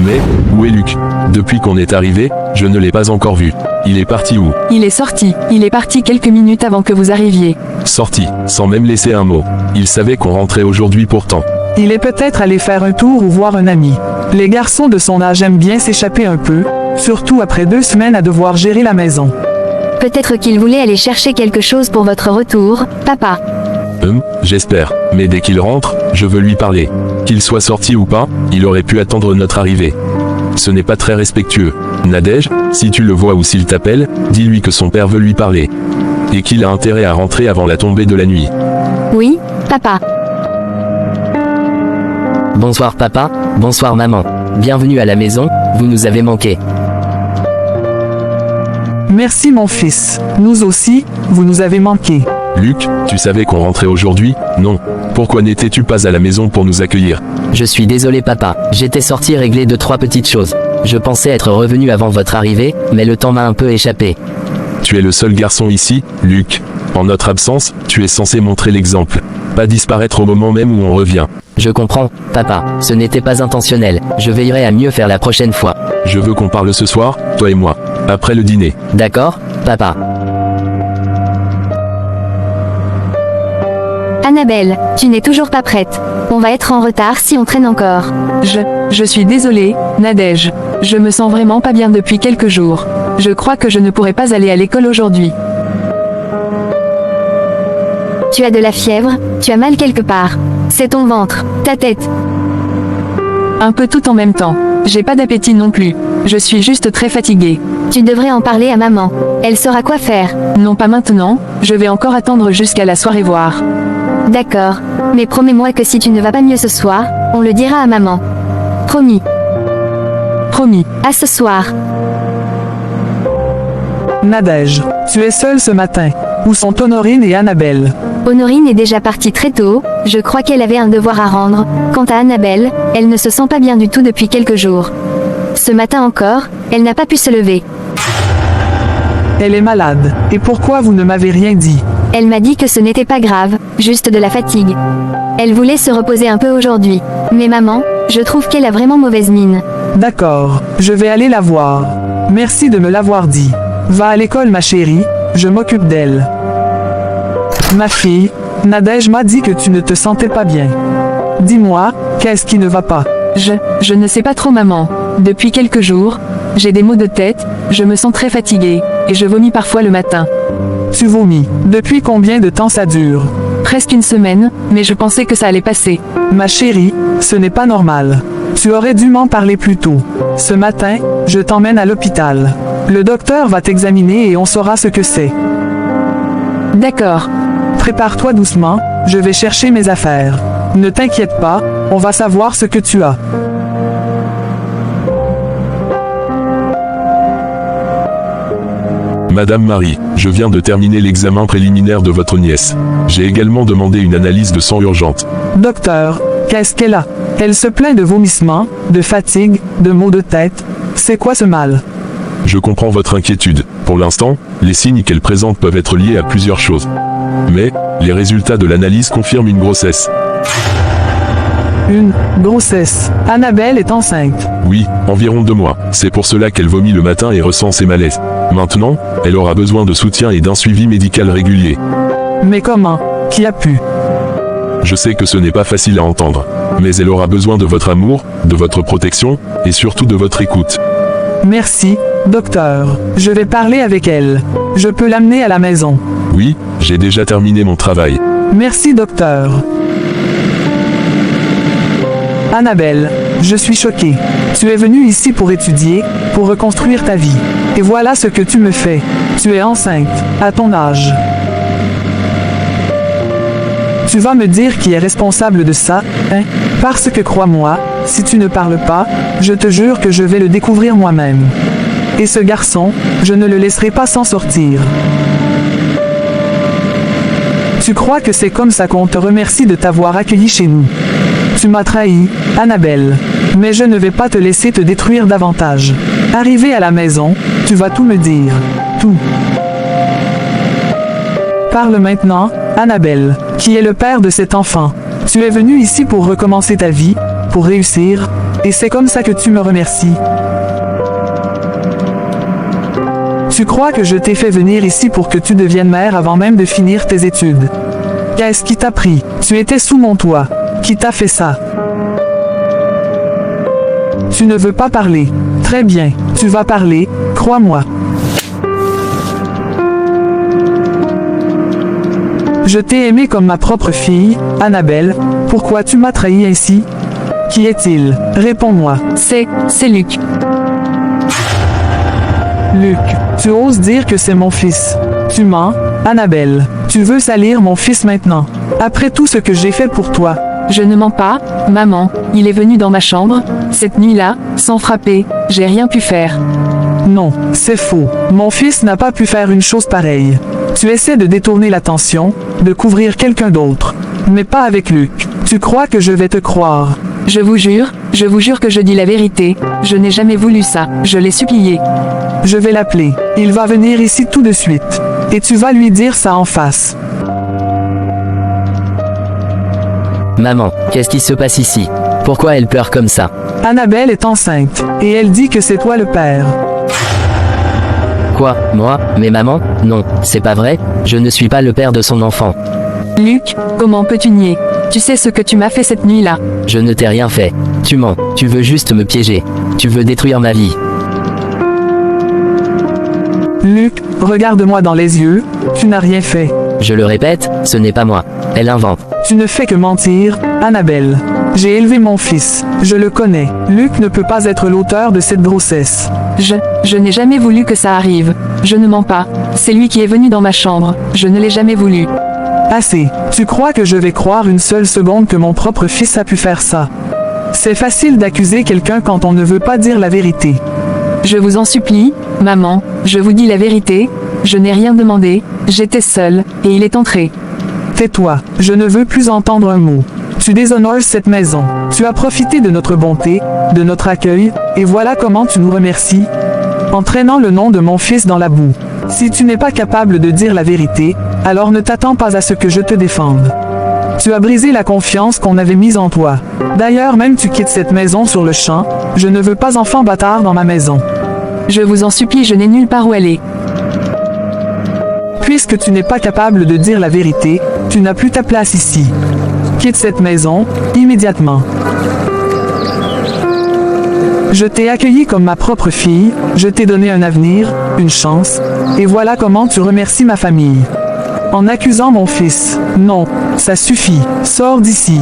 Mais, où est Luc? Depuis qu'on est arrivé, je ne l'ai pas encore vu. Il est parti où? Il est sorti. Il est parti quelques minutes avant que vous arriviez. Sorti, sans même laisser un mot. Il savait qu'on rentrait aujourd'hui pourtant. Il est peut-être allé faire un tour ou voir un ami. Les garçons de son âge aiment bien s'échapper un peu, surtout après 2 semaines à devoir gérer la maison. Peut-être qu'il voulait aller chercher quelque chose pour votre retour, papa. J'espère. Mais dès qu'il rentre, je veux lui parler. Qu'il soit sorti ou pas, il aurait pu attendre notre arrivée. Ce n'est pas très respectueux. Nadège, si tu le vois ou s'il t'appelle, dis-lui que son père veut lui parler. Et qu'il a intérêt à rentrer avant la tombée de la nuit. Oui, papa. Bonsoir papa, bonsoir maman. Bienvenue à la maison, vous nous avez manqué. Merci mon fils. Nous aussi, vous nous avez manqué. Luc, tu savais qu'on rentrait aujourd'hui? Non. Pourquoi n'étais-tu pas à la maison pour nous accueillir? Je suis désolé papa, j'étais sorti régler 2-3 petites choses. Je pensais être revenu avant votre arrivée, mais le temps m'a un peu échappé. Tu es le seul garçon ici, Luc. En notre absence, tu es censé montrer l'exemple. Pas disparaître au moment même où on revient. Je comprends, papa, ce n'était pas intentionnel. Je veillerai à mieux faire la prochaine fois. Je veux qu'on parle ce soir, toi et moi. Après le dîner. D'accord, papa? Annabelle, tu n'es toujours pas prête. On va être en retard si on traîne encore. Je suis désolée, Nadège. Je me sens vraiment pas bien depuis quelques jours. Je crois que je ne pourrai pas aller à l'école aujourd'hui. Tu as de la fièvre, tu as mal quelque part. C'est ton ventre, ta tête. Un peu tout en même temps. J'ai pas d'appétit non plus. Je suis juste très fatiguée. Tu devrais en parler à maman. Elle saura quoi faire. Non, pas maintenant, je vais encore attendre jusqu'à la soirée voir. D'accord, mais promets-moi que si tu ne vas pas mieux ce soir, on le dira à maman. Promis. Promis. À ce soir. Nadège, tu es seule ce matin. Où sont Honorine et Annabelle? Honorine est déjà partie très tôt, je crois qu'elle avait un devoir à rendre. Quant à Annabelle, elle ne se sent pas bien du tout depuis quelques jours. Ce matin encore, elle n'a pas pu se lever. Elle est malade. Et pourquoi vous ne m'avez rien dit? Elle m'a dit que ce n'était pas grave, juste de la fatigue. Elle voulait se reposer un peu aujourd'hui. Mais maman, je trouve qu'elle a vraiment mauvaise mine. D'accord, je vais aller la voir. Merci de me l'avoir dit. Va à l'école ma chérie, je m'occupe d'elle. Ma fille, Nadège m'a dit que tu ne te sentais pas bien. Dis-moi, qu'est-ce qui ne va pas? Je ne sais pas trop maman. Depuis quelques jours, j'ai des maux de tête, je me sens très fatiguée, et je vomis parfois le matin. Tu vomis. Depuis combien de temps ça dure? Presque une semaine, mais je pensais que ça allait passer. Ma chérie, ce n'est pas normal. Tu aurais dû m'en parler plus tôt. Ce matin, je t'emmène à l'hôpital. Le docteur va t'examiner et on saura ce que c'est. D'accord. Prépare-toi doucement, je vais chercher mes affaires. Ne t'inquiète pas, on va savoir ce que tu as. Madame Marie, je viens de terminer l'examen préliminaire de votre nièce. J'ai également demandé une analyse de sang urgente. Docteur, qu'est-ce qu'elle a? Elle se plaint de vomissements, de fatigue, de maux de tête. C'est quoi ce mal? Je comprends votre inquiétude. Pour l'instant, les signes qu'elle présente peuvent être liés à plusieurs choses. Mais, les résultats de l'analyse confirment une grossesse. Une grossesse. Annabelle est enceinte. Oui, environ 2 mois. C'est pour cela qu'elle vomit le matin et ressent ses malaises. Maintenant, elle aura besoin de soutien et d'un suivi médical régulier. Mais comment? Qui a pu? Je sais que ce n'est pas facile à entendre. Mais elle aura besoin de votre amour, de votre protection, et surtout de votre écoute. Merci, docteur. Je vais parler avec elle. Je peux l'amener à la maison. Oui, j'ai déjà terminé mon travail. Merci, docteur. Annabelle, je suis choquée. Tu es venue ici pour étudier, pour reconstruire ta vie. Et voilà ce que tu me fais. Tu es enceinte, à ton âge. Tu vas me dire qui est responsable de ça, hein? Parce que crois-moi, si tu ne parles pas, je te jure que je vais le découvrir moi-même. Et ce garçon, je ne le laisserai pas s'en sortir. Tu crois que c'est comme ça qu'on te remercie de t'avoir accueilli chez nous? Tu m'as trahi, Annabelle. Mais je ne vais pas te laisser te détruire davantage. Arrivé à la maison, tu vas tout me dire. Tout. Parle maintenant, Annabelle, qui est le père de cet enfant. Tu es venue ici pour recommencer ta vie, pour réussir, Et c'est comme ça que tu me remercies. Tu crois que je t'ai fait venir ici pour que tu deviennes mère avant même de finir tes études. Qu'est-ce qui t'a pris? Tu étais sous mon toit. Qui t'a fait ça? Tu ne veux pas parler. Très bien, tu vas parler, crois-moi. Je t'ai aimé comme ma propre fille, Annabelle. Pourquoi tu m'as trahi ainsi? Qui est-il? Réponds-moi. C'est Luc. Luc, tu oses dire que c'est mon fils. Tu mens, Annabelle. Tu veux salir mon fils maintenant. Après tout ce que j'ai fait pour toi. Je ne mens pas, maman, il est venu dans ma chambre, cette nuit-là, sans frapper, j'ai rien pu faire. Non, c'est faux. Mon fils n'a pas pu faire une chose pareille. Tu essaies de détourner l'attention, de couvrir quelqu'un d'autre. Mais pas avec Luc. Tu crois que je vais te croire. Je vous jure que je dis la vérité, je n'ai jamais voulu ça, je l'ai supplié. Je vais l'appeler. Il va venir ici tout de suite. Et tu vas lui dire ça en face. Maman, qu'est-ce qui se passe ici? Pourquoi elle pleure comme ça? Annabelle est enceinte, et elle dit que c'est toi le père. Quoi, moi? Mais maman? Non, c'est pas vrai, je ne suis pas le père de son enfant. Luc, comment peux-tu nier? Tu sais ce que tu m'as fait cette nuit-là. Je ne t'ai rien fait. Tu mens, tu veux juste me piéger. Tu veux détruire ma vie. Luc, regarde-moi dans les yeux, tu n'as rien fait. Je le répète, ce n'est pas moi. Elle invente. Tu ne fais que mentir, Annabelle. J'ai élevé mon fils, je le connais. Luc ne peut pas être l'auteur de cette grossesse. Je n'ai jamais voulu que ça arrive. Je ne mens pas. C'est lui qui est venu dans ma chambre. Je ne l'ai jamais voulu. Assez. Tu crois que je vais croire une seule seconde que mon propre fils a pu faire ça? C'est facile d'accuser quelqu'un quand on ne veut pas dire la vérité. Je vous en supplie, maman, je vous dis la vérité. Je n'ai rien demandé. J'étais seule, et il est entré. Tais-toi, je ne veux plus entendre un mot. Tu déshonores cette maison. Tu as profité de notre bonté, de notre accueil, et voilà comment tu nous remercies. En traînant le nom de mon fils dans la boue. Si tu n'es pas capable de dire la vérité, alors ne t'attends pas à ce que je te défende. Tu as brisé la confiance qu'on avait mise en toi. D'ailleurs, même tu quittes cette maison sur le champ. Je ne veux pas enfant bâtard dans ma maison. Je vous en supplie, je n'ai nulle part où aller. Puisque tu n'es pas capable de dire la vérité, tu n'as plus ta place ici. Quitte cette maison, immédiatement. Je t'ai accueilli comme ma propre fille, je t'ai donné un avenir, une chance, et voilà comment tu remercies ma famille. En accusant mon fils. Non, ça suffit, sors d'ici.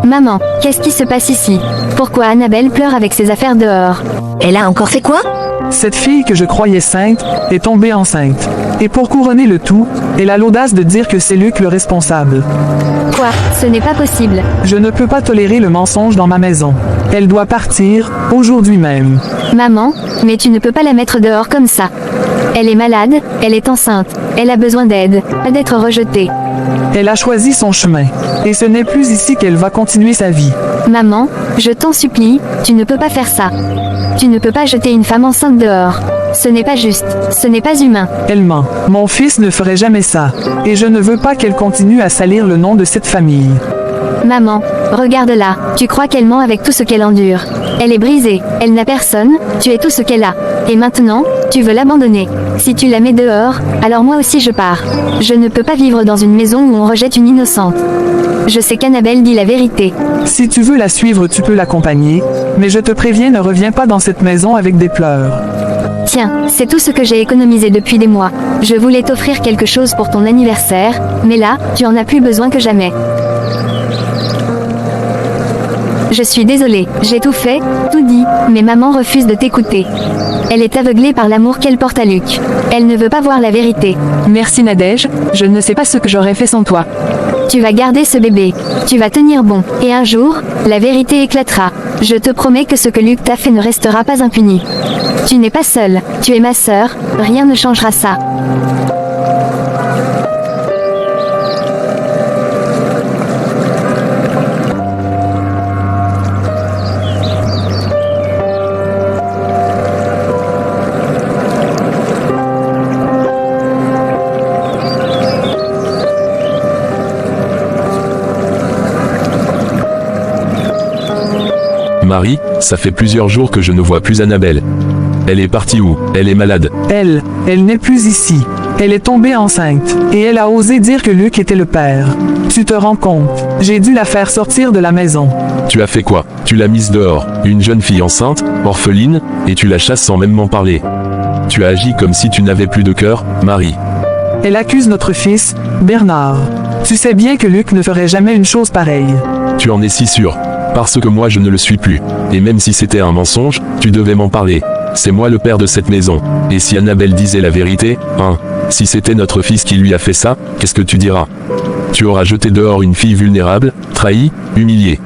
Maman, qu'est-ce qui se passe ici? Pourquoi Annabelle pleure avec ses affaires dehors? Elle a encore fait quoi? Cette fille que je croyais sainte est tombée enceinte. Et pour couronner le tout, elle a l'audace de dire que c'est Luc le responsable. Quoi? Ce n'est pas possible. Je ne peux pas tolérer le mensonge dans ma maison. Elle doit partir, aujourd'hui même. Maman, mais tu ne peux pas la mettre dehors comme ça. Elle est malade, elle est enceinte, elle a besoin d'aide, pas d'être rejetée. Elle a choisi son chemin. Et ce n'est plus ici qu'elle va continuer sa vie. Maman, je t'en supplie, tu ne peux pas faire ça. Tu ne peux pas jeter une femme enceinte dehors. Ce n'est pas juste, ce n'est pas humain. Elle ment. Mon fils ne ferait jamais ça. Et je ne veux pas qu'elle continue à salir le nom de cette famille. Maman, regarde-la, tu crois qu'elle ment avec tout ce qu'elle endure. Elle est brisée, elle n'a personne, tu es tout ce qu'elle a. Et maintenant, tu veux l'abandonner. Si tu la mets dehors, alors moi aussi je pars. Je ne peux pas vivre dans une maison où on rejette une innocente. Je sais qu'Annabelle dit la vérité. Si tu veux la suivre, tu peux l'accompagner, mais je te préviens, ne reviens pas dans cette maison avec des pleurs. Tiens, c'est tout ce que j'ai économisé depuis des mois. Je voulais t'offrir quelque chose pour ton anniversaire, mais là, tu en as plus besoin que jamais. Je suis désolée, j'ai tout fait, tout dit, mais maman refuse de t'écouter. Elle est aveuglée par l'amour qu'elle porte à Luc. Elle ne veut pas voir la vérité. Merci Nadège, je ne sais pas ce que j'aurais fait sans toi. Tu vas garder ce bébé. Tu vas tenir bon. Et un jour, la vérité éclatera. Je te promets que ce que Luc t'a fait ne restera pas impuni. Tu n'es pas seule. Tu es ma sœur. Rien ne changera ça. Marie, ça fait plusieurs jours que je ne vois plus Annabelle. Elle est partie où? Elle est malade. Elle n'est plus ici. Elle est tombée enceinte, et elle a osé dire que Luc était le père. Tu te rends compte? J'ai dû la faire sortir de la maison. Tu as fait quoi? Tu l'as mise dehors, une jeune fille enceinte, orpheline, et tu la chasses sans même m'en parler. Tu as agi comme si tu n'avais plus de cœur, Marie. Elle accuse notre fils, Bernard. Tu sais bien que Luc ne ferait jamais une chose pareille. Tu en es si sûr. Parce que moi je ne le suis plus. Et même si c'était un mensonge, tu devais m'en parler. C'est moi le père de cette maison. Et si Annabelle disait la vérité, si c'était notre fils qui lui a fait ça, qu'est-ce que tu diras? Tu auras jeté dehors une fille vulnérable, trahie, humiliée.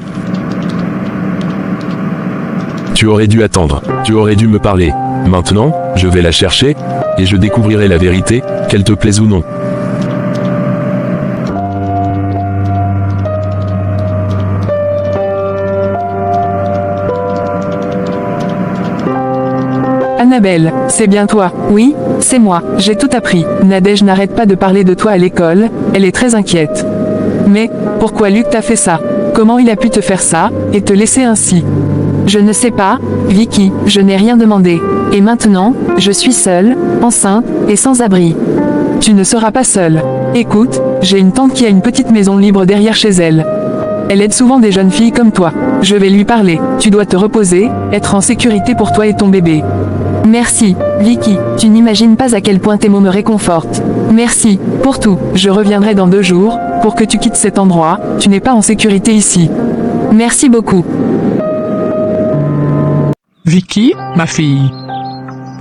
Tu aurais dû attendre. Tu aurais dû me parler. Maintenant, je vais la chercher, et je découvrirai la vérité, qu'elle te plaise ou non. Annabelle, c'est bien toi. Oui, c'est moi. J'ai tout appris. Nadège n'arrête pas de parler de toi à l'école, elle est très inquiète. Mais, pourquoi Luc t'a fait ça? Comment il a pu te faire ça, et te laisser ainsi? Je ne sais pas, Vicky, je n'ai rien demandé. Et maintenant, je suis seule, enceinte, et sans abri. Tu ne seras pas seule. Écoute, j'ai une tante qui a une petite maison libre derrière chez elle. Elle aide souvent des jeunes filles comme toi. Je vais lui parler. Tu dois te reposer, être en sécurité pour toi et ton bébé. Merci, Vicky, tu n'imagines pas à quel point tes mots me réconfortent. Merci, pour tout. Je reviendrai dans 2 jours, pour que tu quittes cet endroit, tu n'es pas en sécurité ici. Merci beaucoup. Vicky, ma fille.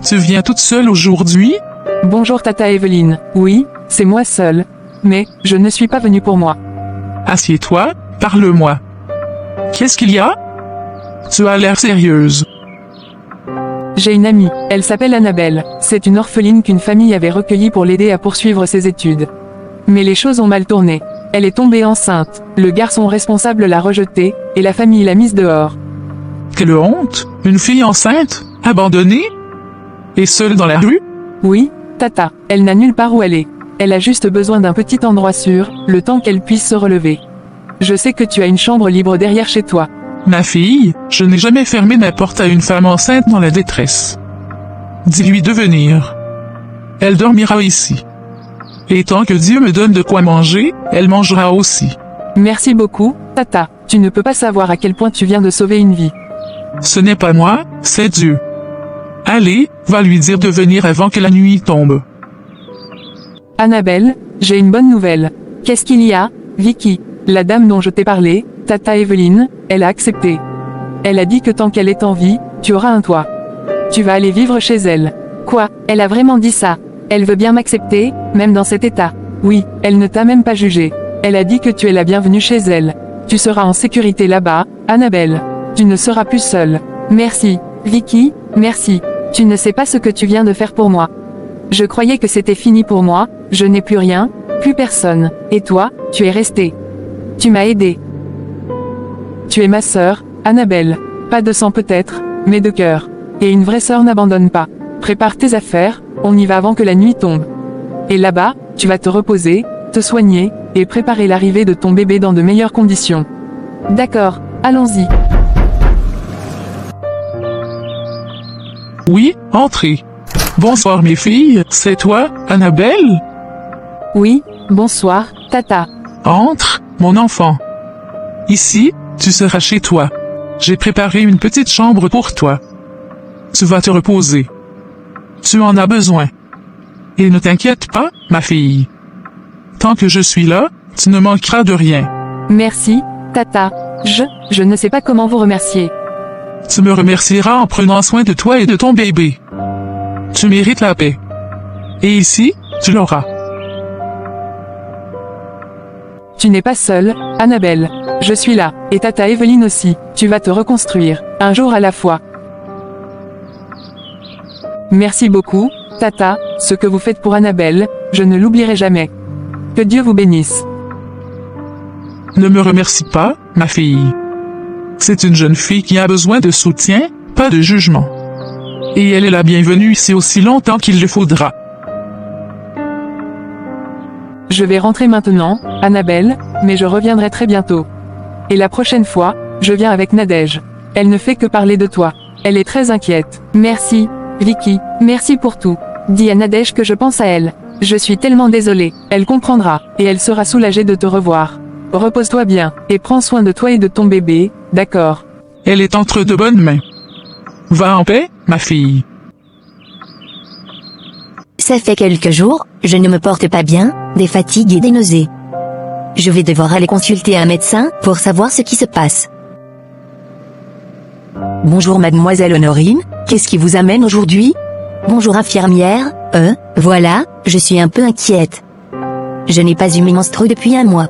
Tu viens toute seule aujourd'hui? Bonjour Tata Evelyne. Oui, c'est moi seule. Mais, je ne suis pas venue pour moi. Assieds-toi, parle-moi. Qu'est-ce qu'il y a? Tu as l'air sérieuse. J'ai une amie, elle s'appelle Annabelle. C'est une orpheline qu'une famille avait recueillie pour l'aider à poursuivre ses études. Mais les choses ont mal tourné. Elle est tombée enceinte, le garçon responsable l'a rejetée, et la famille l'a mise dehors. Quelle honte! Une fille enceinte? Abandonnée? Et seule dans la rue? Oui, Tata, elle n'a nulle part où aller. Elle a juste besoin d'un petit endroit sûr, le temps qu'elle puisse se relever. Je sais que tu as une chambre libre derrière chez toi. Ma fille, je n'ai jamais fermé ma porte à une femme enceinte dans la détresse. Dis-lui de venir. Elle dormira ici. Et tant que Dieu me donne de quoi manger, elle mangera aussi. Merci beaucoup, Tata. Tu ne peux pas savoir à quel point tu viens de sauver une vie. Ce n'est pas moi, c'est Dieu. Allez, va lui dire de venir avant que la nuit tombe. Annabelle, j'ai une bonne nouvelle. Qu'est-ce qu'il y a, Vicky? La dame dont je t'ai parlé, Tata Evelyne, elle a accepté. Elle a dit que tant qu'elle est en vie, tu auras un toit. Tu vas aller vivre chez elle. Quoi? Elle a vraiment dit ça? Elle veut bien m'accepter, même dans cet état? Oui, elle ne t'a même pas jugé. Elle a dit que tu es la bienvenue chez elle. Tu seras en sécurité là-bas, Annabelle. Tu ne seras plus seule. Merci, Vicky, merci. Tu ne sais pas ce que tu viens de faire pour moi. Je croyais que c'était fini pour moi, je n'ai plus rien, plus personne. Et toi, tu es restée. Tu m'as aidé. Tu es ma sœur, Annabelle. Pas de sang peut-être, mais de cœur. Et une vraie sœur n'abandonne pas. Prépare tes affaires, on y va avant que la nuit tombe. Et là-bas, tu vas te reposer, te soigner, et préparer l'arrivée de ton bébé dans de meilleures conditions. D'accord, allons-y. Oui, entrez. Bonsoir mes filles, c'est toi, Annabelle? Oui, bonsoir, Tata. Entre, mon enfant. Ici, tu seras chez toi. J'ai préparé une petite chambre pour toi. Tu vas te reposer. Tu en as besoin. Et ne t'inquiète pas, ma fille. Tant que je suis là, tu ne manqueras de rien. Merci, Tata. Je ne sais pas comment vous remercier. Tu me remercieras en prenant soin de toi et de ton bébé. Tu mérites la paix. Et ici, tu l'auras. Tu n'es pas seule, Annabelle. Je suis là, et Tata Evelyne aussi. Tu vas te reconstruire, un jour à la fois. Merci beaucoup, Tata, ce que vous faites pour Annabelle, je ne l'oublierai jamais. Que Dieu vous bénisse. Ne me remercie pas, ma fille. C'est une jeune fille qui a besoin de soutien, pas de jugement. Et elle est la bienvenue ici aussi longtemps qu'il le faudra. Je vais rentrer maintenant, Annabelle, mais je reviendrai très bientôt. Et la prochaine fois, je viens avec Nadège. Elle ne fait que parler de toi. Elle est très inquiète. Merci, Vicky, merci pour tout. Dis à Nadège que je pense à elle. Je suis tellement désolée. Elle comprendra, et elle sera soulagée de te revoir. Repose-toi bien, et prends soin de toi et de ton bébé, d'accord? Elle est entre de bonnes mains. Va en paix, ma fille. Ça fait quelques jours, je ne me porte pas bien, des fatigues et des nausées. Je vais devoir aller consulter un médecin pour savoir ce qui se passe. Bonjour mademoiselle Honorine, qu'est-ce qui vous amène aujourd'hui? Bonjour infirmière, voilà, je suis un peu inquiète. Je n'ai pas eu mes menstrues depuis un mois.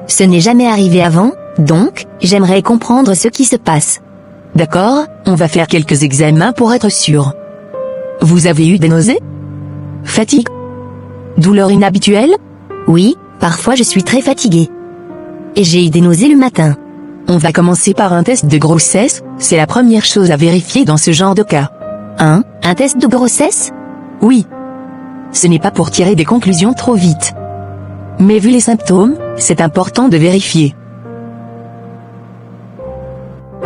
Ce n'est jamais arrivé avant, donc, j'aimerais comprendre ce qui se passe. D'accord, on va faire quelques examens pour être sûr. Vous avez eu des nausées? Fatigue? Douleur inhabituelle? Oui, parfois je suis très fatiguée. Et j'ai eu des nausées le matin. On va commencer par un test de grossesse, c'est la première chose à vérifier dans ce genre de cas. Un test de grossesse? Oui. Ce n'est pas pour tirer des conclusions trop vite. Mais vu les symptômes, c'est important de vérifier.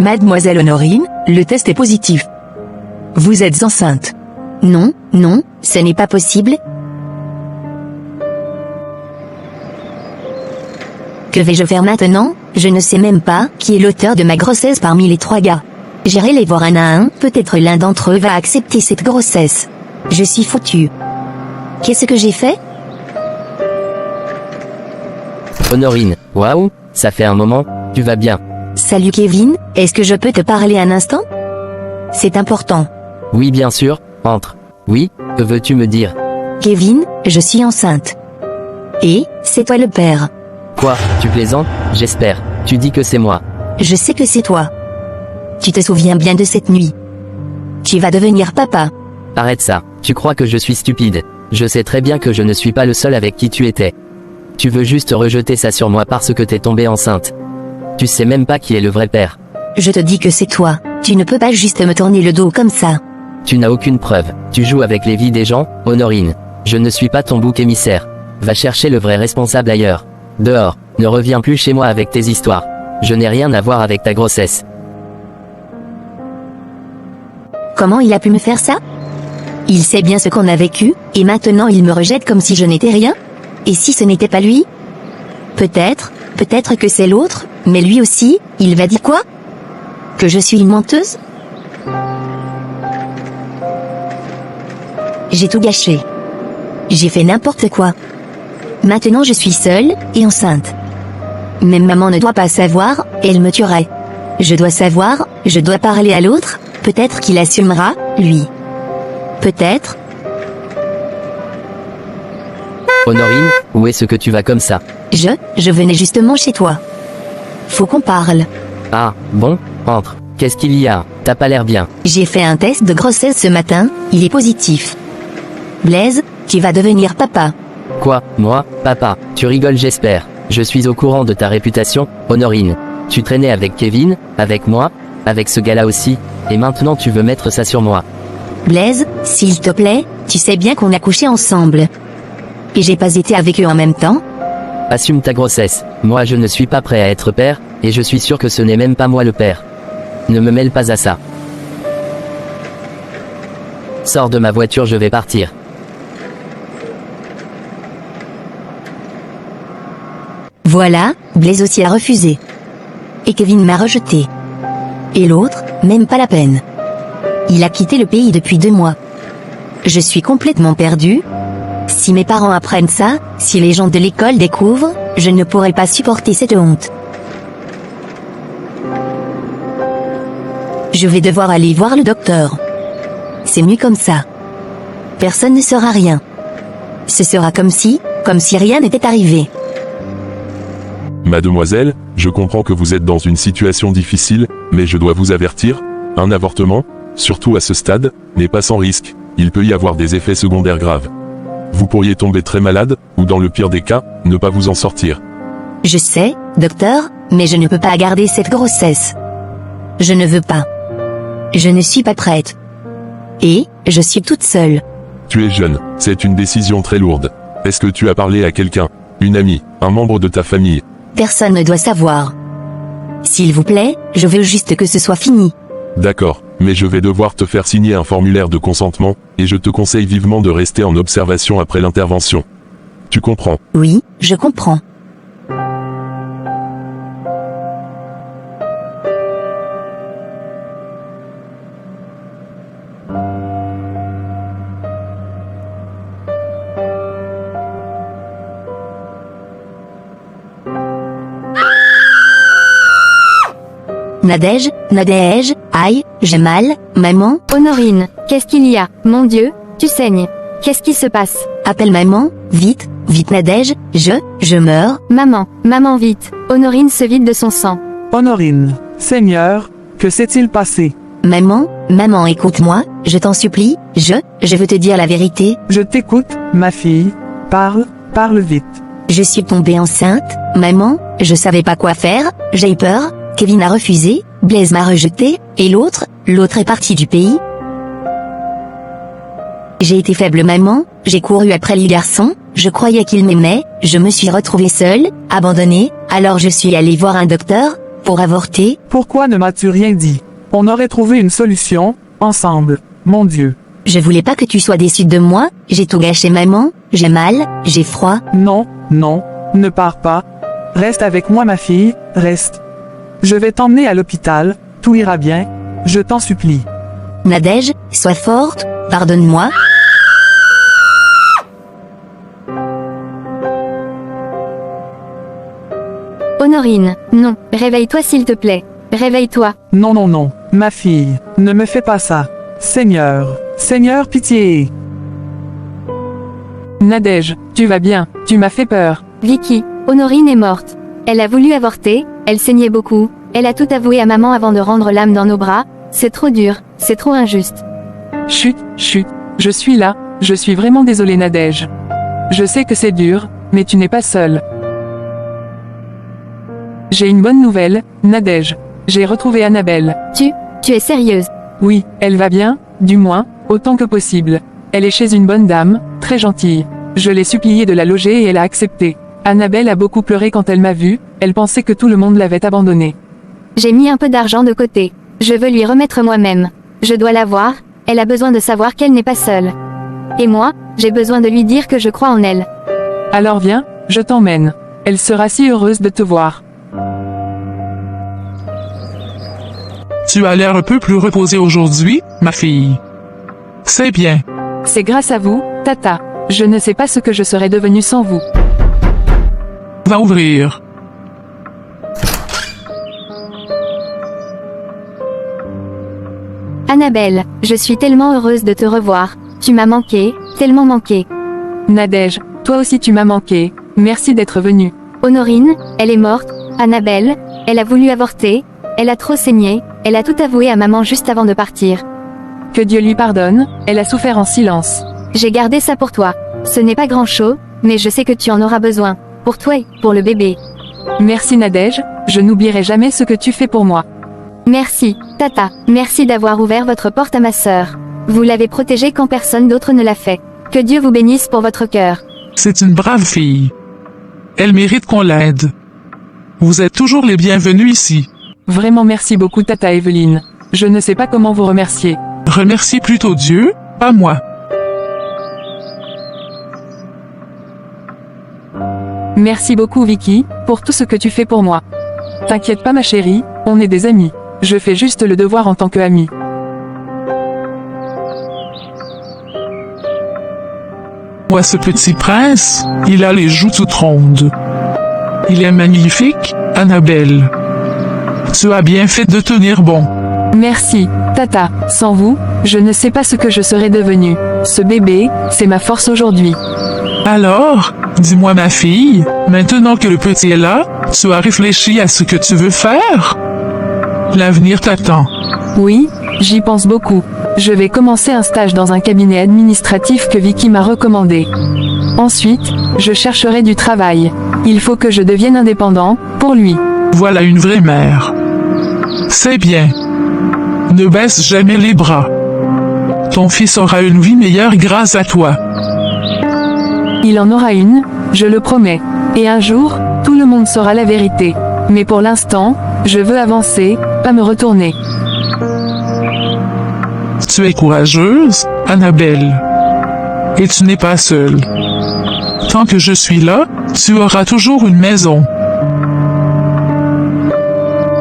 Mademoiselle Honorine, le test est positif. Vous êtes enceinte. Non, ce n'est pas possible. Que vais-je faire maintenant? Je ne sais même pas qui est l'auteur de ma grossesse parmi les 3 gars. J'irai les voir un à un, peut-être l'un d'entre eux va accepter cette grossesse. Je suis foutue. Qu'est-ce que j'ai fait? Honorine, waouh, ça fait un moment, tu vas bien? Salut Kevin, est-ce que je peux te parler un instant? C'est important. Oui bien sûr, entre. Oui, que veux-tu me dire? Kevin, je suis enceinte. Et, c'est toi le père. Quoi, tu plaisantes? J'espère. Tu dis que c'est moi. Je sais que c'est toi. Tu te souviens bien de cette nuit. Tu vas devenir papa. Arrête ça, tu crois que je suis stupide. Je sais très bien que je ne suis pas le seul avec qui tu étais. Tu veux juste rejeter ça sur moi parce que t'es tombée enceinte. Tu sais même pas qui est le vrai père. Je te dis que c'est toi. Tu ne peux pas juste me tourner le dos comme ça. Tu n'as aucune preuve. Tu joues avec les vies des gens, Honorine. Je ne suis pas ton bouc émissaire. Va chercher le vrai responsable ailleurs. Dehors, ne reviens plus chez moi avec tes histoires. Je n'ai rien à voir avec ta grossesse. Comment il a pu me faire ça? Il sait bien ce qu'on a vécu, et maintenant il me rejette comme si je n'étais rien? Et si ce n'était pas lui? Peut-être que c'est l'autre, mais lui aussi, il va dire quoi? Que je suis une menteuse? J'ai tout gâché. J'ai fait n'importe quoi. Maintenant je suis seule, et enceinte. Même maman ne doit pas savoir, elle me tuerait. Je dois savoir, je dois parler à l'autre, peut-être qu'il assumera, lui. Peut-être. Honorine, où est-ce que tu vas comme ça? Je venais justement chez toi. Faut qu'on parle. Ah, bon, entre. Qu'est-ce qu'il y a? T'as pas l'air bien. J'ai fait un test de grossesse ce matin, il est positif. Blaise, tu vas devenir papa. Quoi, moi, papa? Tu rigoles j'espère. Je suis au courant de ta réputation, Honorine. Tu traînais avec Kevin, avec moi, avec ce gars-là aussi, et maintenant tu veux mettre ça sur moi. Blaise, s'il te plaît, tu sais bien qu'on a couché ensemble. Et j'ai pas été avec eux en même temps? Assume ta grossesse. Moi je ne suis pas prêt à être père, et je suis sûr que ce n'est même pas moi le père. Ne me mêle pas à ça. Sors de ma voiture, je vais partir. Voilà, Blaise aussi a refusé. Et Kevin m'a rejeté. Et l'autre, même pas la peine. Il a quitté le pays depuis 2 mois. Je suis complètement perdue. Si mes parents apprennent ça, si les gens de l'école découvrent, je ne pourrai pas supporter cette honte. Je vais devoir aller voir le docteur. C'est mieux comme ça. Personne ne saura rien. Ce sera comme si rien n'était arrivé. Mademoiselle, je comprends que vous êtes dans une situation difficile, mais je dois vous avertir, un avortement, surtout à ce stade, n'est pas sans risque, il peut y avoir des effets secondaires graves. Vous pourriez tomber très malade, ou dans le pire des cas, ne pas vous en sortir. Je sais, docteur, mais je ne peux pas garder cette grossesse. Je ne veux pas. Je ne suis pas prête. Et, je suis toute seule. Tu es jeune, c'est une décision très lourde. Est-ce que tu as parlé à quelqu'un, une amie, un membre de ta famille? Personne ne doit savoir. S'il vous plaît, je veux juste que ce soit fini. D'accord, mais je vais devoir te faire signer un formulaire de consentement, et je te conseille vivement de rester en observation après l'intervention. Tu comprends? Oui, je comprends. Nadège, Nadège, aïe, j'ai mal, maman, Honorine, qu'est-ce qu'il y a? Mon Dieu, tu saignes. Qu'est-ce qui se passe? appelle maman, vite, vite Nadège, je meurs. Maman vite. Honorine se vide de son sang. Honorine, Seigneur, que s'est-il passé? Maman écoute-moi, je t'en supplie, je veux te dire la vérité. Je t'écoute, ma fille. Parle vite. Je suis tombée enceinte, maman, je savais pas quoi faire, j'ai eu peur, Kevin a refusé, Blaise m'a rejeté, et l'autre est parti du pays. J'ai été faible maman, j'ai couru après les garçons, je croyais qu'ils m'aimaient, je me suis retrouvée seule, abandonnée, alors je suis allée voir un docteur, pour avorter. Pourquoi ne m'as-tu rien dit? On aurait trouvé une solution, ensemble. Mon Dieu. Je voulais pas que tu sois déçue de moi, j'ai tout gâché maman, j'ai mal, j'ai froid. Non, ne pars pas. Reste avec moi ma fille, reste. Je vais t'emmener à l'hôpital, tout ira bien, je t'en supplie. Nadège, sois forte, pardonne-moi. Honorine, non, réveille-toi s'il te plaît. Réveille-toi. Non, ma fille, ne me fais pas ça. Seigneur, pitié. Nadège, tu vas bien, tu m'as fait peur. Vicky, Honorine est morte. Elle a voulu avorter, elle saignait beaucoup, elle a tout avoué à maman avant de rendre l'âme dans nos bras. C'est trop dur, c'est trop injuste. Chut, je suis là, je suis vraiment désolée Nadège. Je sais que c'est dur, mais tu n'es pas seule. J'ai une bonne nouvelle, Nadège. J'ai retrouvé Annabelle. Tu es sérieuse? Oui, elle va bien, du moins, autant que possible. Elle est chez une bonne dame, très gentille. Je l'ai suppliée de la loger et elle a accepté. Annabelle a beaucoup pleuré quand elle m'a vue, elle pensait que tout le monde l'avait abandonnée. J'ai mis un peu d'argent de côté. Je veux lui remettre moi-même. Je dois la voir, elle a besoin de savoir qu'elle n'est pas seule. Et moi, j'ai besoin de lui dire que je crois en elle. Alors viens, je t'emmène. Elle sera si heureuse de te voir. Tu as l'air un peu plus reposée aujourd'hui, ma fille. C'est bien. C'est grâce à vous, Tata. Je ne sais pas ce que je serais devenue sans vous. Va ouvrir. Annabelle, je suis tellement heureuse de te revoir. Tu m'as manqué, tellement manqué. Nadège, toi aussi tu m'as manqué. Merci d'être venue. Honorine, elle est morte. Annabelle, elle a voulu avorter. Elle a trop saigné. Elle a tout avoué à maman juste avant de partir. Que Dieu lui pardonne, elle a souffert en silence. J'ai gardé ça pour toi. Ce n'est pas grand-chose, mais je sais que tu en auras besoin. Pour toi et pour le bébé. Merci Nadège, je n'oublierai jamais ce que tu fais pour moi. Merci, Tata. Merci d'avoir ouvert votre porte à ma sœur. Vous l'avez protégée quand personne d'autre ne l'a fait. Que Dieu vous bénisse pour votre cœur. C'est une brave fille. Elle mérite qu'on l'aide. Vous êtes toujours les bienvenus ici. Vraiment merci beaucoup Tata Evelyne. Je ne sais pas comment vous remercier. Remercie plutôt Dieu, pas moi. Merci beaucoup Vicky, pour tout ce que tu fais pour moi. T'inquiète pas ma chérie, on est des amis. Je fais juste le devoir en tant qu'amie. Vois ce petit prince, il a les joues toutes rondes. Il est magnifique, Annabelle. Tu as bien fait de tenir bon. Merci, Tata. Sans vous, je ne sais pas ce que je serais devenue. Ce bébé, c'est ma force aujourd'hui. Alors, dis-moi ma fille, maintenant que le petit est là, tu as réfléchi à ce que tu veux faire? L'avenir t'attend. Oui, j'y pense beaucoup. Je vais commencer un stage dans un cabinet administratif que Vicky m'a recommandé. Ensuite, je chercherai du travail. Il faut que je devienne indépendant, pour lui. Voilà une vraie mère. C'est bien. Ne baisse jamais les bras. Ton fils aura une vie meilleure grâce à toi. Il en aura une, je le promets. Et un jour, tout le monde saura la vérité. Mais pour l'instant, Je veux avancer, pas me retourner. Tu es courageuse, Annabelle. Et tu n'es pas seule. Tant que je suis là, tu auras toujours une maison.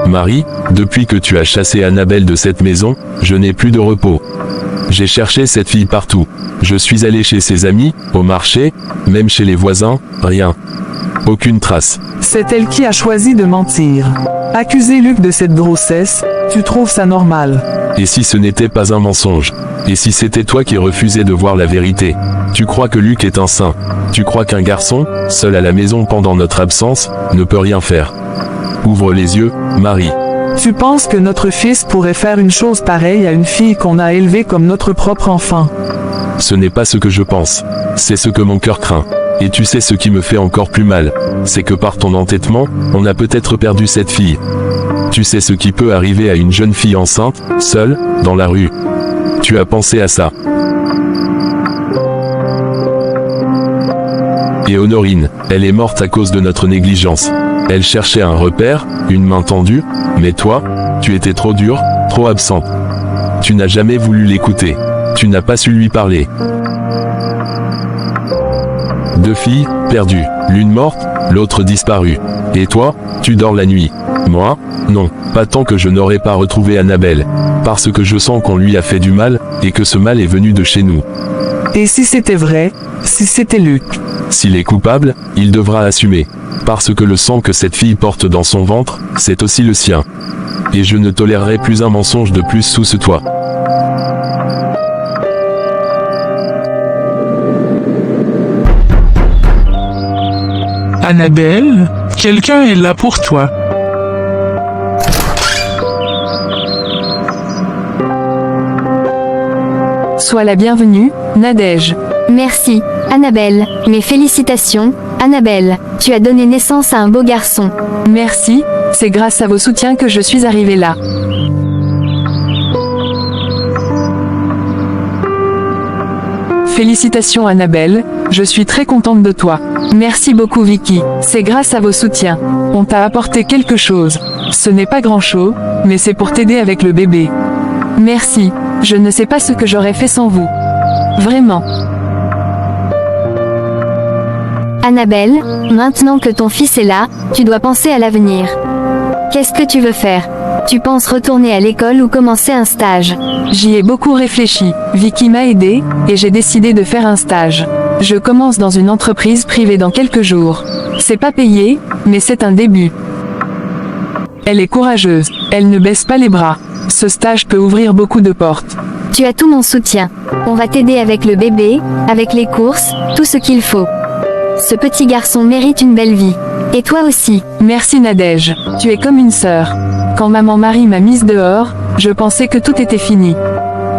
Marie, depuis que tu as chassé Annabelle de cette maison, je n'ai plus de repos. J'ai cherché cette fille partout. Je suis allé chez ses amis, au marché, même chez les voisins, rien. Aucune trace. C'est elle qui a choisi de mentir. Accuser Luc de cette grossesse, tu trouves ça normal? Et si ce n'était pas un mensonge? Et si c'était toi qui refusais de voir la vérité? Tu crois que Luc est un saint? Tu crois qu'un garçon, seul à la maison pendant notre absence, ne peut rien faire? Ouvre les yeux, Marie. Tu penses que notre fils pourrait faire une chose pareille à une fille qu'on a élevée comme notre propre enfant? Ce n'est pas ce que je pense. C'est ce que mon cœur craint. Et tu sais ce qui me fait encore plus mal, c'est que par ton entêtement, on a peut-être perdu cette fille. Tu sais ce qui peut arriver à une jeune fille enceinte, seule, dans la rue. Tu as pensé à ça. Et Honorine, elle est morte à cause de notre négligence. Elle cherchait un repère, une main tendue, mais toi, tu étais trop dur, trop absent. Tu n'as jamais voulu l'écouter. Tu n'as pas su lui parler. 2 filles, perdues, l'une morte, l'autre disparue. Et toi, tu dors la nuit. Moi, non, pas tant que je n'aurai pas retrouvé Annabelle. Parce que je sens qu'on lui a fait du mal, et que ce mal est venu de chez nous. Et si c'était vrai, si c'était Luc? S'il est coupable, il devra assumer. Parce que le sang que cette fille porte dans son ventre, c'est aussi le sien. Et je ne tolérerai plus un mensonge de plus sous ce toit. Annabelle, quelqu'un est là pour toi. Sois la bienvenue, Nadège. Merci, Annabelle. Mes félicitations, Annabelle. Tu as donné naissance à un beau garçon. Merci, c'est grâce à vos soutiens que je suis arrivée là. Félicitations Annabelle, je suis très contente de toi. Merci beaucoup Vicky, c'est grâce à vos soutiens. On t'a apporté quelque chose. Ce n'est pas grand-chose, mais c'est pour t'aider avec le bébé. Merci, je ne sais pas ce que j'aurais fait sans vous. Vraiment. Annabelle, maintenant que ton fils est là, tu dois penser à l'avenir. Qu'est-ce que tu veux faire? Tu penses retourner à l'école ou commencer un stage? J'y ai beaucoup réfléchi. Vicky m'a aidé, et j'ai décidé de faire un stage. Je commence dans une entreprise privée dans quelques jours. C'est pas payé, mais c'est un début. Elle est courageuse, elle ne baisse pas les bras. Ce stage peut ouvrir beaucoup de portes. Tu as tout mon soutien. On va t'aider avec le bébé, avec les courses, tout ce qu'il faut. Ce petit garçon mérite une belle vie. Et toi aussi. Merci Nadège, tu es comme une sœur. Quand maman Marie m'a mise dehors, je pensais que tout était fini.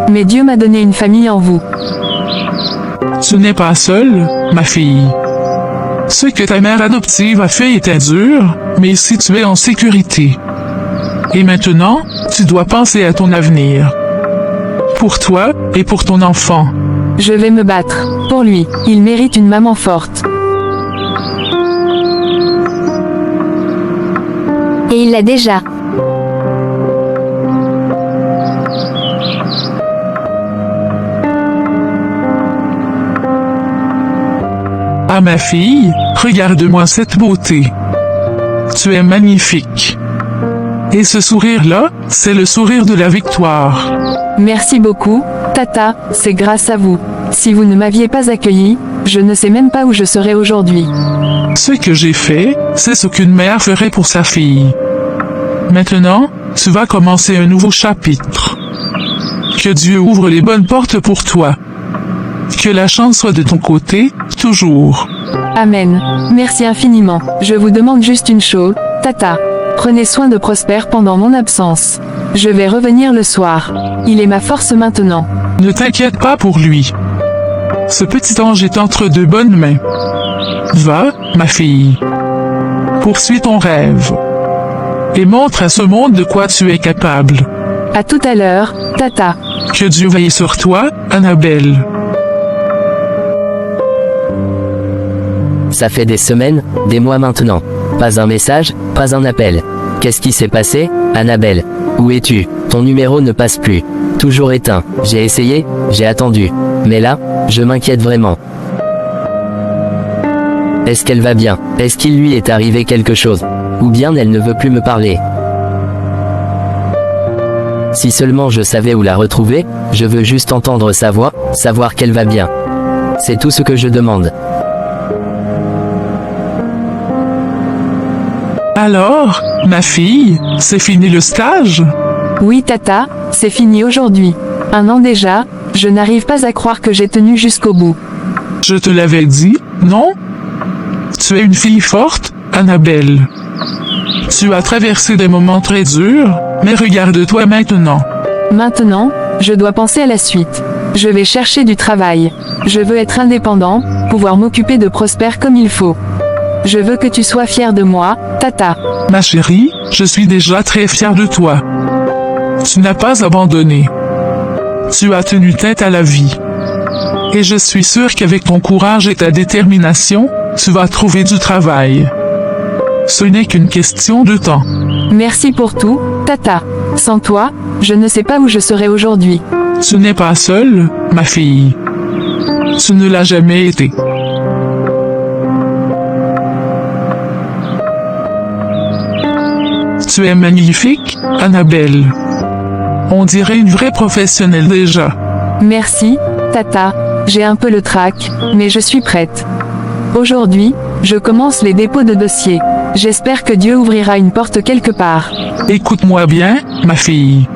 Mais Dieu m'a donné une famille en vous. Tu n'es pas seule, ma fille. Ce que ta mère adoptive a fait était dur, mais ici tu es en sécurité. Et maintenant, tu dois penser à ton avenir. Pour toi et pour ton enfant. Je vais me battre. Pour lui, il mérite une maman forte. Et il l'a déjà. Ah ma fille, regarde-moi cette beauté. Tu es magnifique. Et ce sourire-là, c'est le sourire de la victoire. Merci beaucoup, Tata, c'est grâce à vous. Si vous ne m'aviez pas accueilli, je ne sais même pas où je serais aujourd'hui. Ce que j'ai fait, c'est ce qu'une mère ferait pour sa fille. Maintenant, tu vas commencer un nouveau chapitre. Que Dieu ouvre les bonnes portes pour toi. Que la chance soit de ton côté, toujours. Amen. Merci infiniment. Je vous demande juste une chose, Tata. Prenez soin de Prosper pendant mon absence. Je vais revenir le soir. Il est ma force maintenant. Ne t'inquiète pas pour lui. Ce petit ange est entre de bonnes mains. Va, ma fille. Poursuis ton rêve. Et montre à ce monde de quoi tu es capable. À tout à l'heure, Tata. Que Dieu veille sur toi, Annabelle. Ça fait des semaines, des mois maintenant. Pas un message, pas un appel. Qu'est-ce qui s'est passé, Annabelle? Où es-tu? Ton numéro ne passe plus. Toujours éteint. J'ai essayé, j'ai attendu. Mais là, je m'inquiète vraiment. Est-ce qu'elle va bien? Est-ce qu'il lui est arrivé quelque chose? Ou bien elle ne veut plus me parler? Si seulement je savais où la retrouver, je veux juste entendre sa voix, savoir qu'elle va bien. C'est tout ce que je demande. Alors, ma fille, c'est fini le stage? Oui, Tata, c'est fini aujourd'hui. 1 an déjà, je n'arrive pas à croire que j'ai tenu jusqu'au bout. Je te l'avais dit, non? Tu es une fille forte, Annabelle. Tu as traversé des moments très durs, mais regarde-toi maintenant. Maintenant, je dois penser à la suite. Je vais chercher du travail. Je veux être indépendant, pouvoir m'occuper de Prosper comme il faut. Je veux que tu sois fière de moi, Tata. Ma chérie, je suis déjà très fière de toi. Tu n'as pas abandonné. Tu as tenu tête à la vie. Et je suis sûre qu'avec ton courage et ta détermination, tu vas trouver du travail. Ce n'est qu'une question de temps. Merci pour tout, Tata. Sans toi, je ne sais pas où je serais aujourd'hui. Tu n'es pas seule, ma fille. Tu ne l'as jamais été. Tu es magnifique, Annabelle. On dirait une vraie professionnelle déjà. Merci, Tata. J'ai un peu le trac, mais je suis prête. Aujourd'hui, je commence les dépôts de dossiers. J'espère que Dieu ouvrira une porte quelque part. Écoute-moi bien, ma fille.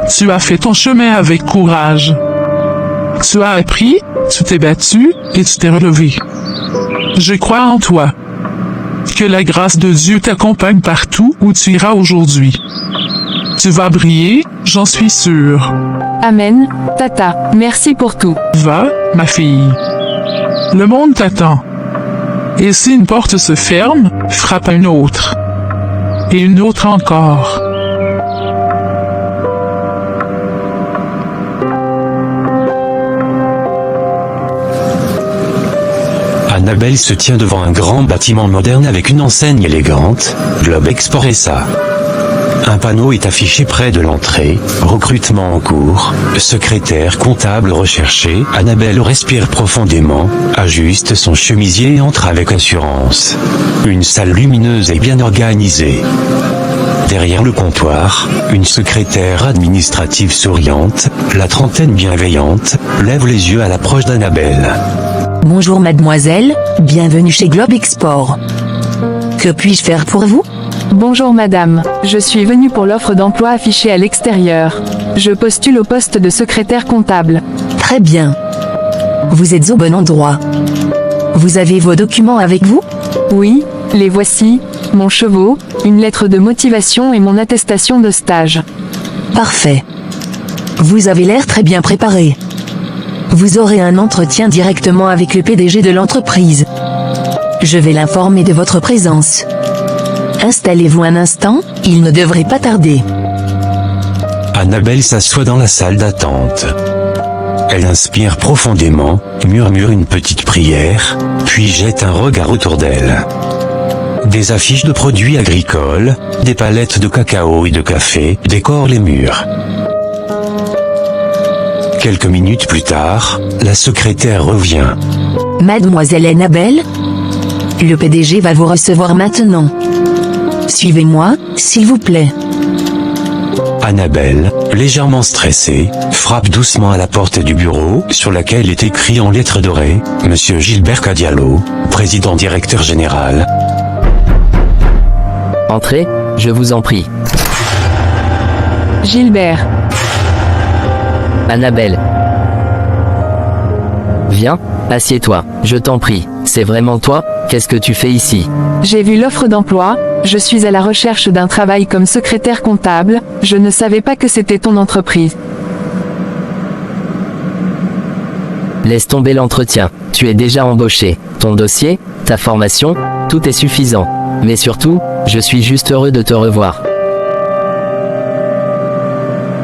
Tu as fait ton chemin avec courage. Tu as appris, tu t'es battu et tu t'es relevé. Je crois en toi. Que la grâce de Dieu t'accompagne partout où tu iras aujourd'hui. Tu vas briller, j'en suis sûr. Amen, Tata. Merci pour tout. Va, ma fille. Le monde t'attend. Et si une porte se ferme, frappe à une autre. Et une autre encore. Annabelle se tient devant un grand bâtiment moderne avec une enseigne élégante, Globe Export SA. Un panneau est affiché près de l'entrée, recrutement en cours, secrétaire comptable recherché. Annabelle respire profondément, ajuste son chemisier et entre avec assurance. Une salle lumineuse et bien organisée. Derrière le comptoir, une secrétaire administrative souriante, la trentaine bienveillante, lève les yeux à l'approche d'Annabelle. Bonjour mademoiselle, bienvenue chez Globe Export. Que puis-je faire pour vous? Bonjour madame, je suis venue pour l'offre d'emploi affichée à l'extérieur. Je postule au poste de secrétaire comptable. Très bien. Vous êtes au bon endroit. Vous avez vos documents avec vous? Oui, les voici, mon chevaux, une lettre de motivation et mon attestation de stage. Parfait. Vous avez l'air très bien préparé. Vous aurez un entretien directement avec le PDG de l'entreprise. Je vais l'informer de votre présence. Installez-vous un instant, il ne devrait pas tarder. Annabelle s'assoit dans la salle d'attente. Elle inspire profondément, murmure une petite prière, puis jette un regard autour d'elle. Des affiches de produits agricoles, des palettes de cacao et de café décorent les murs. Quelques minutes plus tard, la secrétaire revient. Mademoiselle Annabelle? Le PDG va vous recevoir maintenant. Suivez-moi, s'il vous plaît. Annabelle, légèrement stressée, frappe doucement à la porte du bureau, sur laquelle est écrit en lettres dorées, Monsieur Gilbert Cadialo, président directeur général. Entrez, je vous en prie. Gilbert. Annabelle. Viens, assieds-toi, je t'en prie. C'est vraiment toi? Qu'est-ce que tu fais ici? J'ai vu l'offre d'emploi, je suis à la recherche d'un travail comme secrétaire comptable, je ne savais pas que c'était ton entreprise. Laisse tomber l'entretien, tu es déjà embauché. Ton dossier, ta formation, tout est suffisant. Mais surtout, je suis juste heureux de te revoir.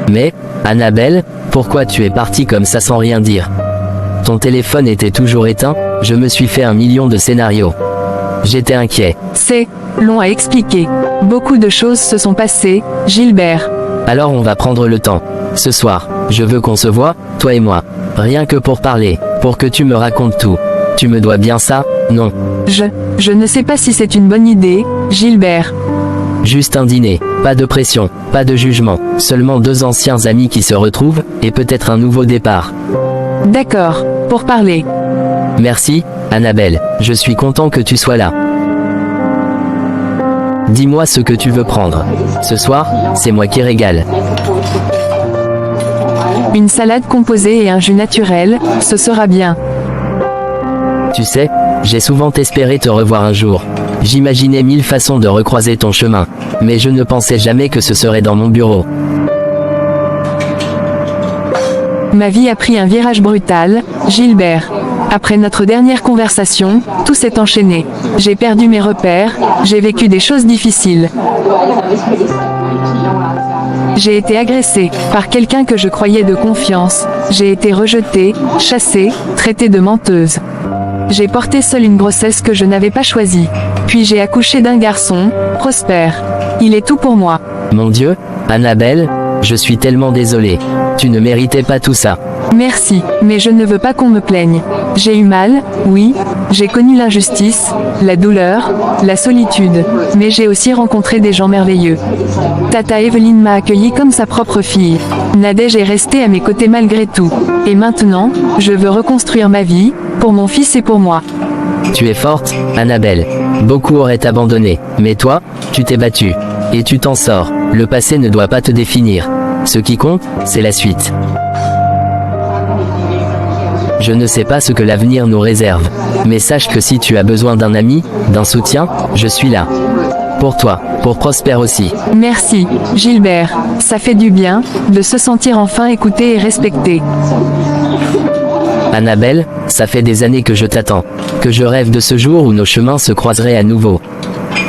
Mais, Annabelle, pourquoi tu es partie comme ça sans rien dire? Ton téléphone était toujours éteint, je me suis fait 1 million de scénarios. J'étais inquiet. C'est long à expliquer. Beaucoup de choses se sont passées, Gilbert. Alors on va prendre le temps. Ce soir, je veux qu'on se voie, toi et moi. Rien que pour parler, pour que tu me racontes tout. Tu me dois bien ça, non? Je ne sais pas si c'est une bonne idée, Gilbert. Juste un dîner, pas de pression, pas de jugement, seulement deux anciens amis qui se retrouvent, et peut-être un nouveau départ. D'accord, pour parler. Merci, Annabelle, je suis content que tu sois là. Dis-moi ce que tu veux prendre. Ce soir, c'est moi qui régale. Une salade composée et un jus naturel, ce sera bien. Tu sais, j'ai souvent espéré te revoir un jour. J'imaginais mille façons de recroiser ton chemin, mais je ne pensais jamais que ce serait dans mon bureau. Ma vie a pris un virage brutal, Gilbert. Après notre dernière conversation, tout s'est enchaîné. J'ai perdu mes repères, j'ai vécu des choses difficiles. J'ai été agressée par quelqu'un que je croyais de confiance. J'ai été rejetée, chassée, traitée de menteuse. J'ai porté seule une grossesse que je n'avais pas choisie. Puis j'ai accouché d'un garçon, Prosper. Il est tout pour moi. Mon Dieu, Annabelle, je suis tellement désolé. Tu ne méritais pas tout ça. Merci, mais je ne veux pas qu'on me plaigne. J'ai eu mal, oui, j'ai connu l'injustice, la douleur, la solitude, mais j'ai aussi rencontré des gens merveilleux. Tata Evelyne m'a accueilli comme sa propre fille. Nadège est restée à mes côtés malgré tout. Et maintenant, je veux reconstruire ma vie, pour mon fils et pour moi. Tu es forte, Annabelle. Beaucoup auraient abandonné, mais toi, tu t'es battue. Et tu t'en sors. Le passé ne doit pas te définir. Ce qui compte, c'est la suite. Je ne sais pas ce que l'avenir nous réserve, mais sache que si tu as besoin d'un ami, d'un soutien, je suis là. Pour toi, pour Prosper aussi. Merci, Gilbert. Ça fait du bien, de se sentir enfin écouté et respecté. Annabelle, ça fait des années que je t'attends, que je rêve de ce jour où nos chemins se croiseraient à nouveau.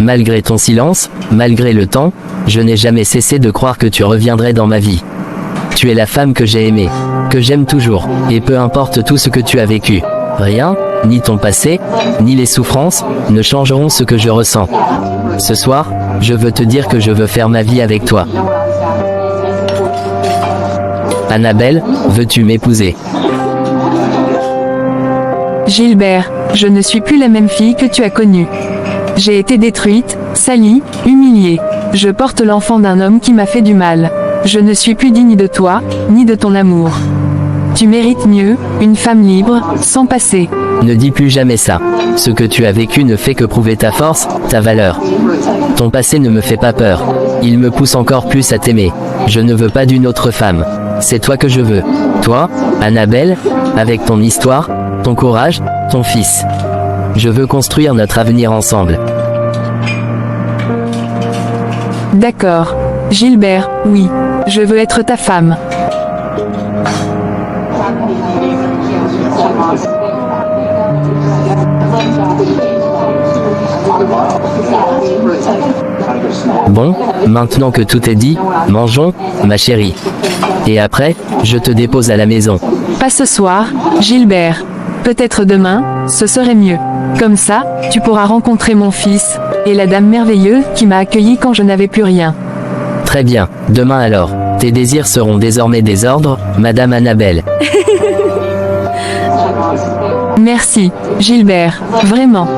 Malgré ton silence, malgré le temps, je n'ai jamais cessé de croire que tu reviendrais dans ma vie. Tu es la femme que j'ai aimée, que j'aime toujours, et peu importe tout ce que tu as vécu, rien, ni ton passé, ni les souffrances, ne changeront ce que je ressens. Ce soir, je veux te dire que je veux faire ma vie avec toi. Annabelle, veux-tu m'épouser? Gilbert, je ne suis plus la même fille que tu as connue. J'ai été détruite, salie, humiliée. Je porte l'enfant d'un homme qui m'a fait du mal. Je ne suis plus digne de toi, ni de ton amour. Tu mérites mieux, une femme libre, sans passé. Ne dis plus jamais ça. Ce que tu as vécu ne fait que prouver ta force, ta valeur. Ton passé ne me fait pas peur. Il me pousse encore plus à t'aimer. Je ne veux pas d'une autre femme. C'est toi que je veux. Toi, Annabelle, avec ton histoire, ton courage, ton fils. Je veux construire notre avenir ensemble. D'accord. Gilbert, oui. Je veux être ta femme. Bon, maintenant que tout est dit, mangeons, ma chérie. Et après, je te dépose à la maison. Pas ce soir, Gilbert. Peut-être demain, ce serait mieux. Comme ça, tu pourras rencontrer mon fils, et la dame merveilleuse qui m'a accueilli quand je n'avais plus rien. Très bien, demain alors. Tes désirs seront désormais des ordres, Madame Annabelle. Merci, Gilbert, vraiment.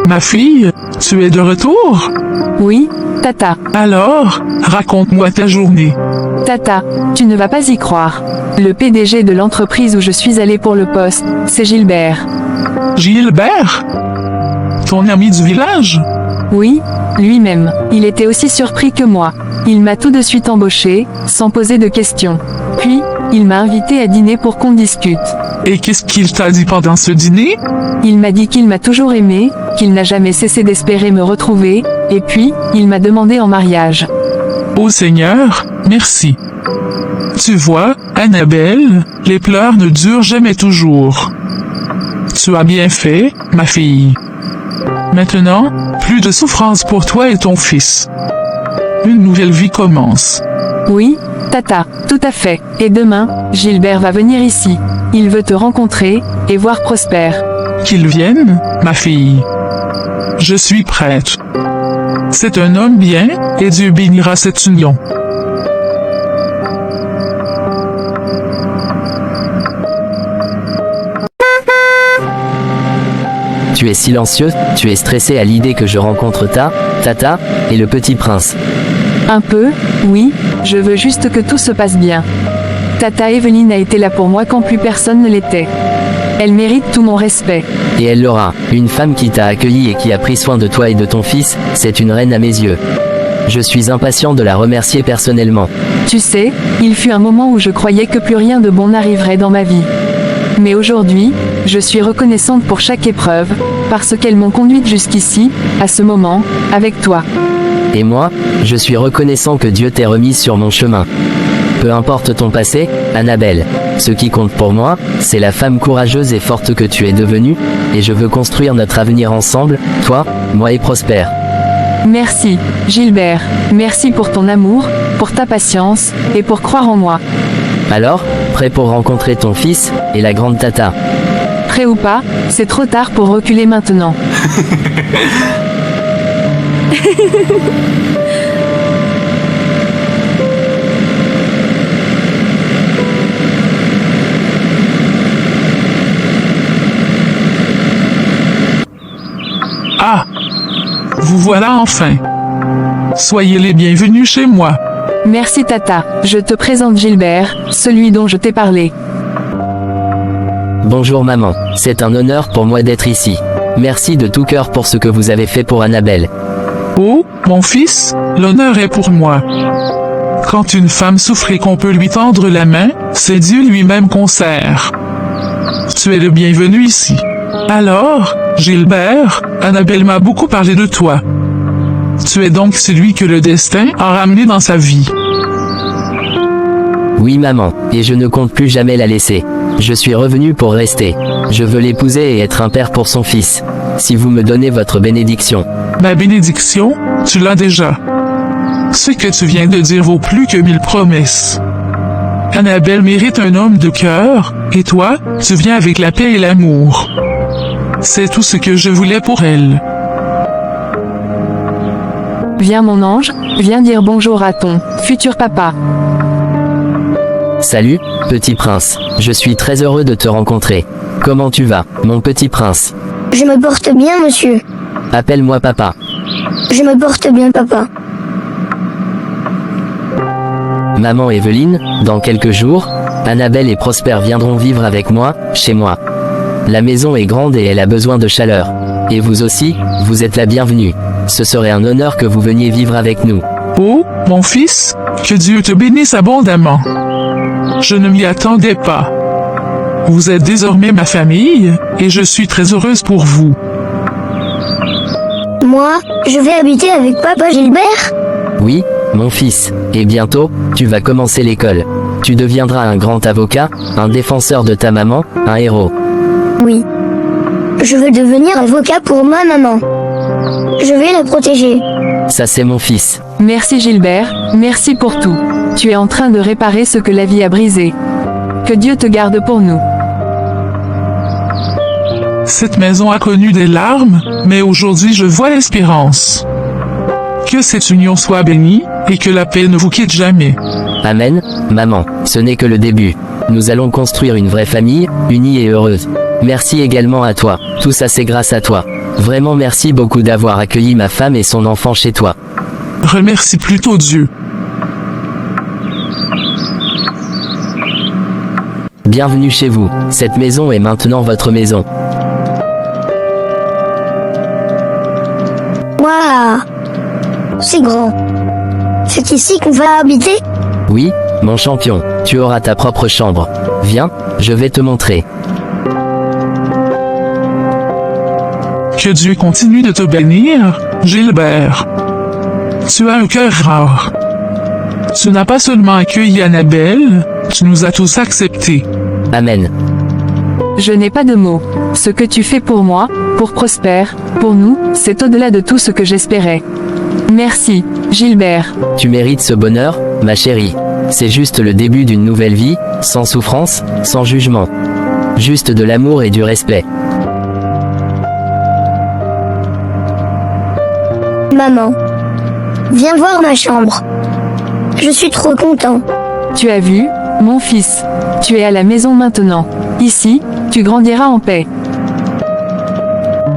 Ma fille, tu es de retour? Oui, Tata. Alors, raconte-moi ta journée. Tata, tu ne vas pas y croire. Le PDG de l'entreprise où je suis allée pour le poste, c'est Gilbert. Gilbert? Ton ami du village? Oui, lui-même. Il était aussi surpris que moi. Il m'a tout de suite embauché, sans poser de questions. Puis, il m'a invité à dîner pour qu'on discute. Et qu'est-ce qu'il t'a dit pendant ce dîner? Il m'a dit qu'il m'a toujours aimé, qu'il n'a jamais cessé d'espérer me retrouver, et puis, il m'a demandé en mariage. Ô Seigneur, merci. Tu vois, Annabelle, les pleurs ne durent jamais toujours. Tu as bien fait, ma fille. Maintenant, Plus de souffrance pour toi et ton fils. Une nouvelle vie commence. Oui, Tata, tout à fait. Et demain, Gilbert va venir ici. Il veut te rencontrer et voir Prosper. Qu'il vienne, ma fille. Je suis prête. C'est un homme bien, et Dieu bénira cette union. Tu es silencieux, tu es stressé à l'idée que je rencontre Tata, et le petit prince. Un peu, oui, je veux juste que tout se passe bien. Tata Evelyne a été là pour moi quand plus personne ne l'était. Elle mérite tout mon respect. Et elle l'aura. Une femme qui t'a accueilli et qui a pris soin de toi et de ton fils, c'est une reine à mes yeux. Je suis impatient de la remercier personnellement. Tu sais, il fut un moment où je croyais que plus rien de bon n'arriverait dans ma vie. Mais aujourd'hui, je suis reconnaissante pour chaque épreuve, parce qu'elles m'ont conduite jusqu'ici, à ce moment, avec toi. Et moi, je suis reconnaissant que Dieu t'ait remise sur mon chemin. Peu importe ton passé, Annabelle. Ce qui compte pour moi, c'est la femme courageuse et forte que tu es devenue, et je veux construire notre avenir ensemble, toi, moi et Prosper. Merci, Gilbert. Merci pour ton amour, pour ta patience, et pour croire en moi. Alors, prêt pour rencontrer ton fils, et la grande Tata? Prêt ou pas, c'est trop tard pour reculer maintenant. Ah! Vous voilà enfin. Soyez les bienvenus chez moi. Merci Tata, je te présente Gilbert, celui dont je t'ai parlé. Bonjour maman, c'est un honneur pour moi d'être ici. Merci de tout cœur pour ce que vous avez fait pour Annabelle. Oh, mon fils, l'honneur est pour moi. Quand une femme souffre et qu'on peut lui tendre la main, c'est Dieu lui-même qu'on sert. Tu es le bienvenu ici. Alors, Gilbert, Annabelle m'a beaucoup parlé de toi. Tu es donc celui que le destin a ramené dans sa vie. Oui maman, et je ne compte plus jamais la laisser. Je suis revenu pour rester. Je veux l'épouser et être un père pour son fils. Si vous me donnez votre bénédiction. Ma bénédiction, tu l'as déjà. Ce que tu viens de dire vaut plus que 1000 promesses. Annabelle mérite un homme de cœur, et toi, tu viens avec la paix et l'amour. C'est tout ce que je voulais pour elle. Viens mon ange, viens dire bonjour à ton futur papa. Salut, petit prince. Je suis très heureux de te rencontrer. Comment tu vas, mon petit prince? Je me porte bien, monsieur. Appelle-moi papa. Je me porte bien, papa. Maman Evelyne, dans quelques jours, Annabelle et Prosper viendront vivre avec moi, chez moi. La maison est grande et elle a besoin de chaleur. Et vous aussi, vous êtes la bienvenue. Ce serait un honneur que vous veniez vivre avec nous. Oh, mon fils, que Dieu te bénisse abondamment. Je ne m'y attendais pas. Vous êtes désormais ma famille, et je suis très heureuse pour vous. Moi, je vais habiter avec papa Gilbert? Oui, mon fils, et bientôt, tu vas commencer l'école. Tu deviendras un grand avocat, un défenseur de ta maman, un héros. Oui. Je veux devenir avocat pour ma maman. Je vais la protéger. Ça c'est mon fils. Merci Gilbert, merci pour tout. Tu es en train de réparer ce que la vie a brisé. Que Dieu te garde pour nous. Cette maison a connu des larmes, mais aujourd'hui je vois l'espérance. Que cette union soit bénie, et que la paix ne vous quitte jamais. Amen, maman, ce n'est que le début. Nous allons construire une vraie famille, unie et heureuse. Merci également à toi, tout ça c'est grâce à toi. Vraiment merci beaucoup d'avoir accueilli ma femme et son enfant chez toi. Remercie plutôt Dieu. Bienvenue chez vous, cette maison est maintenant votre maison. Waouh! C'est grand. C'est ici qu'on va habiter? Oui, mon champion, tu auras ta propre chambre. Viens, je vais te montrer. Que Dieu continue de te bénir, Gilbert. Tu as un cœur rare. Tu n'as pas seulement accueilli Annabelle, tu nous as tous acceptés. Amen. Je n'ai pas de mots. Ce que tu fais pour moi, Pour Prosper, pour nous, c'est au-delà de tout ce que j'espérais. Merci, Gilbert. Tu mérites ce bonheur, ma chérie. C'est juste le début d'une nouvelle vie, sans souffrance, sans jugement. Juste de l'amour et du respect. Maman, viens voir ma chambre. Je suis trop content. Tu as vu, mon fils. Tu es à la maison maintenant. Ici, tu grandiras en paix.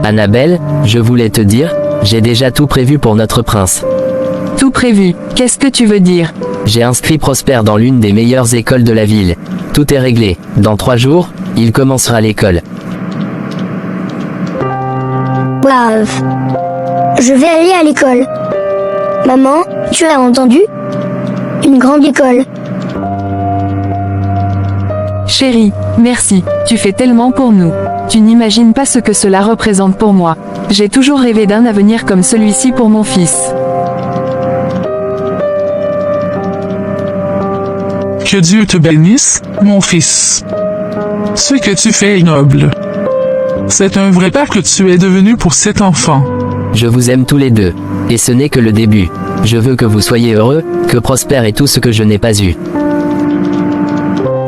Annabelle, je voulais te dire, j'ai déjà tout prévu pour notre prince. Tout prévu, qu'est-ce que tu veux dire? J'ai inscrit Prosper dans l'une des meilleures écoles de la ville. Tout est réglé. Dans 3 jours, il commencera l'école. Waouh. Je vais aller à l'école. Maman, tu as entendu? Une grande école. Chérie, merci, tu fais tellement pour nous. Tu n'imagines pas ce que cela représente pour moi. J'ai toujours rêvé d'un avenir comme celui-ci pour mon fils. Que Dieu te bénisse, mon fils. Ce que tu fais est noble. C'est un vrai père que tu es devenu pour cet enfant. Je vous aime tous les deux. Et ce n'est que le début. Je veux que vous soyez heureux, que Prosper ait tout ce que je n'ai pas eu.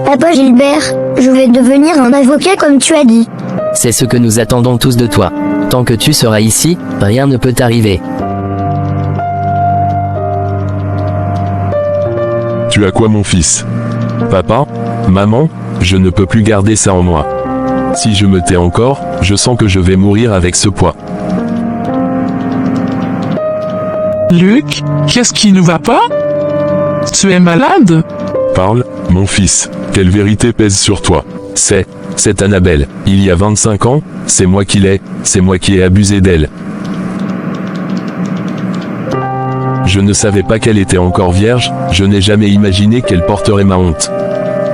Papa Gilbert, je vais devenir un avocat comme tu as dit. C'est ce que nous attendons tous de toi. Tant que tu seras ici, rien ne peut t'arriver. Tu as quoi mon fils? Papa? Maman? Je ne peux plus garder ça en moi. Si je me tais encore, je sens que je vais mourir avec ce poids. Luc, qu'est-ce qui ne va pas? Tu es malade? Parle, mon fils. Quelle vérité pèse sur toi? C'est Annabelle. Il y a 25 ans, c'est moi qui ai abusé d'elle. Je ne savais pas qu'elle était encore vierge, je n'ai jamais imaginé qu'elle porterait ma honte.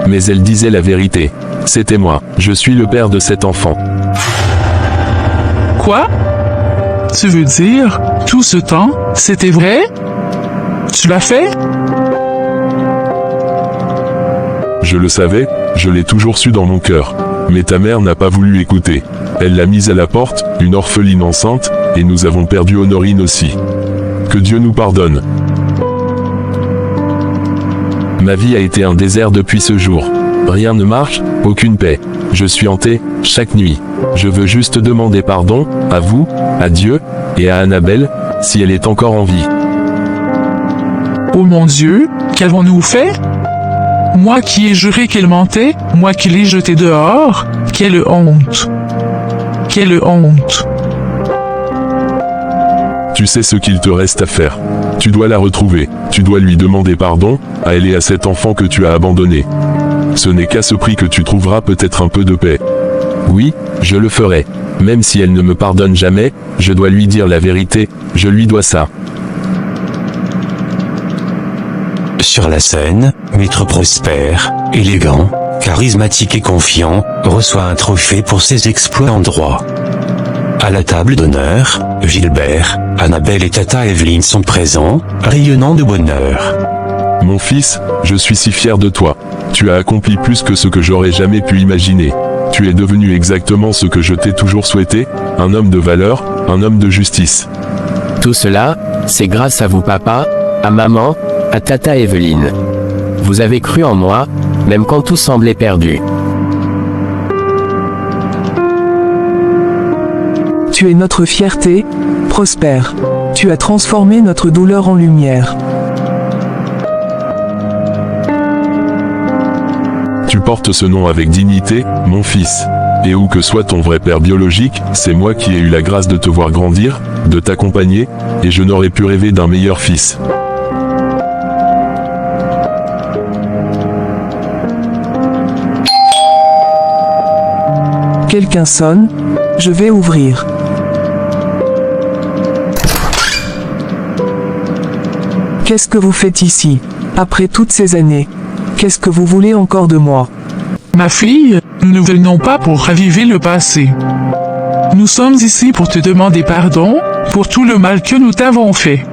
Mais elle disait la vérité. C'était moi, je suis le père de cet enfant. Quoi? Tu veux dire, tout ce temps, c'était vrai? Tu l'as fait? Je le savais, je l'ai toujours su dans mon cœur. Mais ta mère n'a pas voulu écouter. Elle l'a mise à la porte, une orpheline enceinte, et nous avons perdu Honorine aussi. Que Dieu nous pardonne. Ma vie a été un désert depuis ce jour. Rien ne marche, aucune paix. Je suis hanté, chaque nuit. Je veux juste demander pardon, à vous, à Dieu, et à Annabelle, si elle est encore en vie. Oh mon Dieu, qu'avons-nous fait? Moi qui ai juré qu'elle mentait, moi qui l'ai jetée dehors, quelle honte! Quelle honte! Tu sais ce qu'il te reste à faire. Tu dois la retrouver, tu dois lui demander pardon, à elle et à cet enfant que tu as abandonné. Ce n'est qu'à ce prix que tu trouveras peut-être un peu de paix. Oui, je le ferai. Même si elle ne me pardonne jamais, je dois lui dire la vérité, je lui dois ça. Sur la scène, Maître Prosper, élégant, charismatique et confiant, reçoit un trophée pour ses exploits en droit. À la table d'honneur, Gilbert, Annabelle et Tata Evelyne sont présents, rayonnant de bonheur. Mon fils, je suis si fier de toi. Tu as accompli plus que ce que j'aurais jamais pu imaginer. Tu es devenu exactement ce que je t'ai toujours souhaité, un homme de valeur, un homme de justice. Tout cela, c'est grâce à vous papa, à maman, à Tata Evelyne. Vous avez cru en moi, même quand tout semblait perdu. Tu es notre fierté, Prosper. Tu as transformé notre douleur en lumière. Tu portes ce nom avec dignité, mon fils. Et où que soit ton vrai père biologique, c'est moi qui ai eu la grâce de te voir grandir, de t'accompagner, et je n'aurais pu rêver d'un meilleur fils. Quelqu'un sonne, je vais ouvrir. Qu'est-ce que vous faites ici? Après toutes ces années, qu'est-ce que vous voulez encore de moi? Ma fille, nous ne venons pas pour raviver le passé. Nous sommes ici pour te demander pardon pour tout le mal que nous t'avons fait.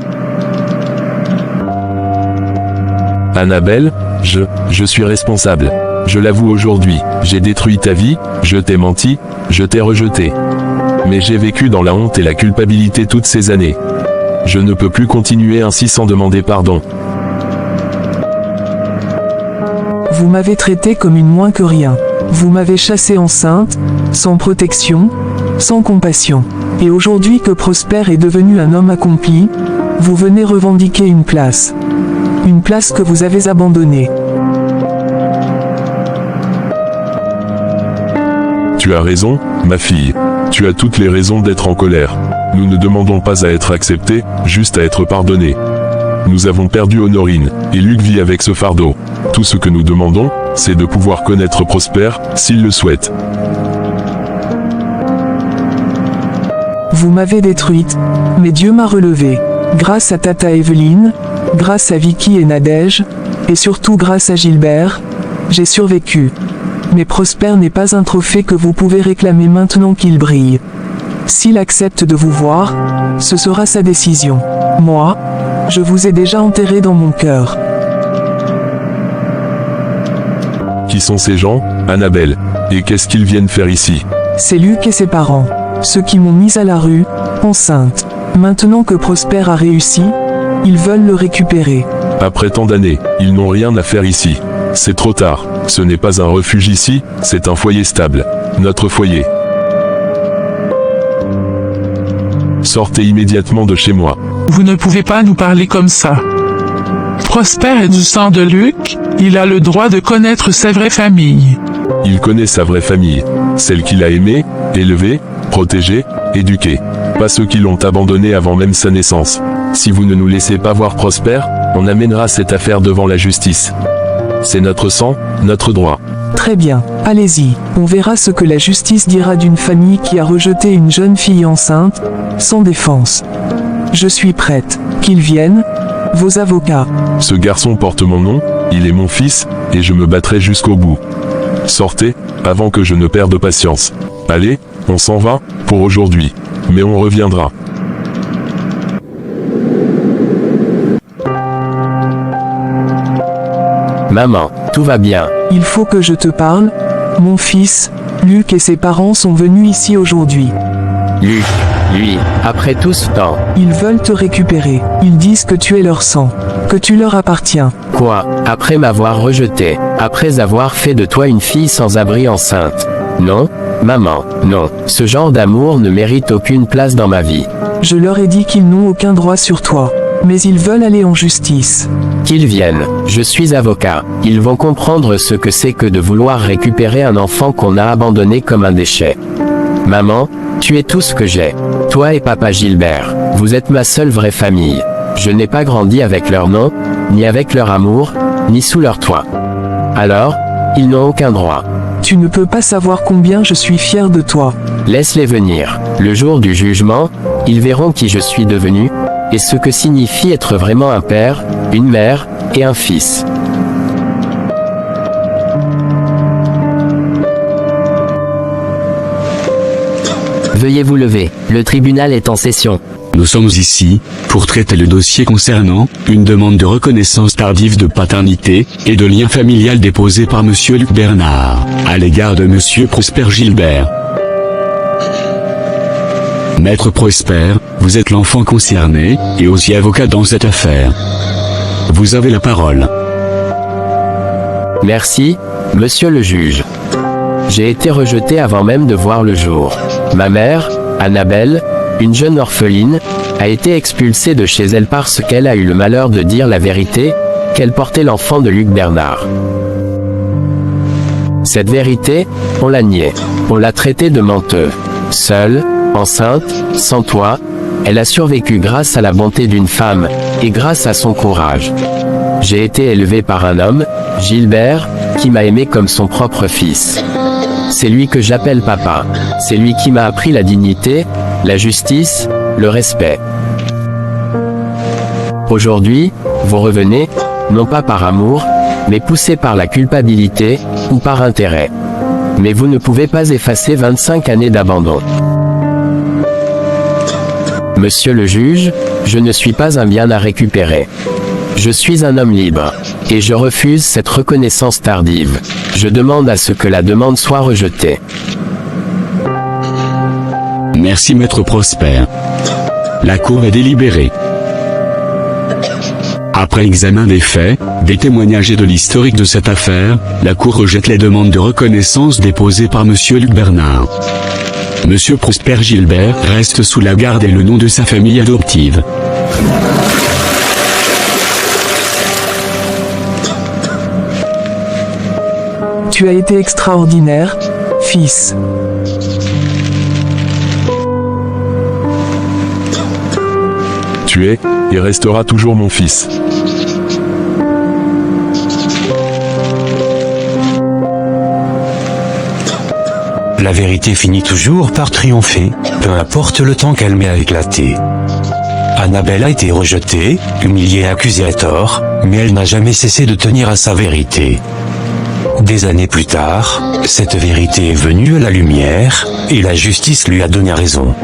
Annabelle, je suis responsable. Je l'avoue aujourd'hui, j'ai détruit ta vie, je t'ai menti, je t'ai rejeté. Mais j'ai vécu dans la honte et la culpabilité toutes ces années. Je ne peux plus continuer ainsi sans demander pardon. Vous m'avez traité comme une moins que rien. Vous m'avez chassée enceinte, sans protection, sans compassion. Et aujourd'hui que Prosper est devenu un homme accompli, vous venez revendiquer une place. Une place que vous avez abandonnée. Tu as raison, ma fille. Tu as toutes les raisons d'être en colère. Nous ne demandons pas à être acceptés, juste à être pardonnés. Nous avons perdu Honorine, et Luc vit avec ce fardeau. Tout ce que nous demandons, c'est de pouvoir connaître Prosper, s'il le souhaite. Vous m'avez détruite, mais Dieu m'a relevée. Grâce à Tata Evelyne, grâce à Vicky et Nadège, et surtout grâce à Gilbert, j'ai survécu. Mais Prosper n'est pas un trophée que vous pouvez réclamer maintenant qu'il brille. S'il accepte de vous voir, ce sera sa décision. Moi, je vous ai déjà enterré dans mon cœur. Qui sont ces gens, Annabelle? Et qu'est-ce qu'ils viennent faire ici? C'est Luc et ses parents. Ceux qui m'ont mise à la rue, enceinte. Maintenant que Prosper a réussi, ils veulent le récupérer. Après tant d'années, ils n'ont rien à faire ici. C'est trop tard. Ce n'est pas un refuge ici, c'est un foyer stable. Notre foyer. Sortez immédiatement de chez moi. Vous ne pouvez pas nous parler comme ça. Prosper est du sang de Luc, il a le droit de connaître sa vraie famille. Il connaît sa vraie famille. Celle qu'il a aimée, élevée, protégée, éduquée. Pas ceux qui l'ont abandonné avant même sa naissance. Si vous ne nous laissez pas voir Prosper, on amènera cette affaire devant la justice. C'est notre sang, notre droit. Très bien, allez-y. On verra ce que la justice dira d'une famille qui a rejeté une jeune fille enceinte, sans défense. Je suis prête. Qu'ils viennent, vos avocats. Ce garçon porte mon nom, il est mon fils, et je me battrai jusqu'au bout. Sortez, avant que je ne perde patience. Allez, on s'en va, pour aujourd'hui. Mais on reviendra. Maman, tout va bien. Il faut que je te parle. Mon fils, Luc et ses parents sont venus ici aujourd'hui. Luc, lui, après tout ce temps. Ils veulent te récupérer. Ils disent que tu es leur sang, que tu leur appartiens. Quoi? Après m'avoir rejeté, après avoir fait de toi une fille sans abri enceinte. Non, maman, non. Ce genre d'amour ne mérite aucune place dans ma vie. Je leur ai dit qu'ils n'ont aucun droit sur toi. Mais ils veulent aller en justice. Qu'ils viennent, je suis avocat. Ils vont comprendre ce que c'est que de vouloir récupérer un enfant qu'on a abandonné comme un déchet. Maman, tu es tout ce que j'ai. Toi et papa Gilbert, vous êtes ma seule vraie famille. Je n'ai pas grandi avec leur nom, ni avec leur amour, ni sous leur toit. Alors, ils n'ont aucun droit. Tu ne peux pas savoir combien je suis fier de toi. Laisse-les venir. Le jour du jugement, ils verront qui je suis devenu, et ce que signifie être vraiment un père, une mère, et un fils. Veuillez vous lever, le tribunal est en session. Nous sommes ici pour traiter le dossier concernant une demande de reconnaissance tardive de paternité et de lien familial déposée par Monsieur Luc Bernard à l'égard de Monsieur Prosper Gilbert. Maître Prosper, vous êtes l'enfant concerné et aussi avocat dans cette affaire. Vous avez la parole. Merci, monsieur le juge. J'ai été rejeté avant même de voir le jour. Ma mère, Annabelle, une jeune orpheline, a été expulsée de chez elle parce qu'elle a eu le malheur de dire la vérité, qu'elle portait l'enfant de Luc Bernard. Cette vérité, on l'a niée. On l'a traitée de menteuse. Seule, enceinte, sans toit, elle a survécu grâce à la bonté d'une femme, et grâce à son courage. J'ai été élevé par un homme, Gilbert, qui m'a aimé comme son propre fils. C'est lui que j'appelle papa. C'est lui qui m'a appris la dignité, la justice, le respect. Aujourd'hui, vous revenez, non pas par amour, mais poussé par la culpabilité, ou par intérêt. Mais vous ne pouvez pas effacer 25 années d'abandon. Monsieur le juge, je ne suis pas un bien à récupérer. Je suis un homme libre, et je refuse cette reconnaissance tardive. Je demande à ce que la demande soit rejetée. Merci maître Prosper. La cour est délibérée. Après examen des faits, des témoignages et de l'historique de cette affaire, la cour rejette les demandes de reconnaissance déposées par monsieur Luc Bernard. Monsieur Prosper Gilbert reste sous la garde et le nom de sa famille adoptive. Tu as été extraordinaire, fils. Tu es, et resteras toujours mon fils. La vérité finit toujours par triompher, peu importe le temps qu'elle met à éclater. Annabelle a été rejetée, humiliée et accusée à tort, mais elle n'a jamais cessé de tenir à sa vérité. Des années plus tard, cette vérité est venue à la lumière, et la justice lui a donné raison.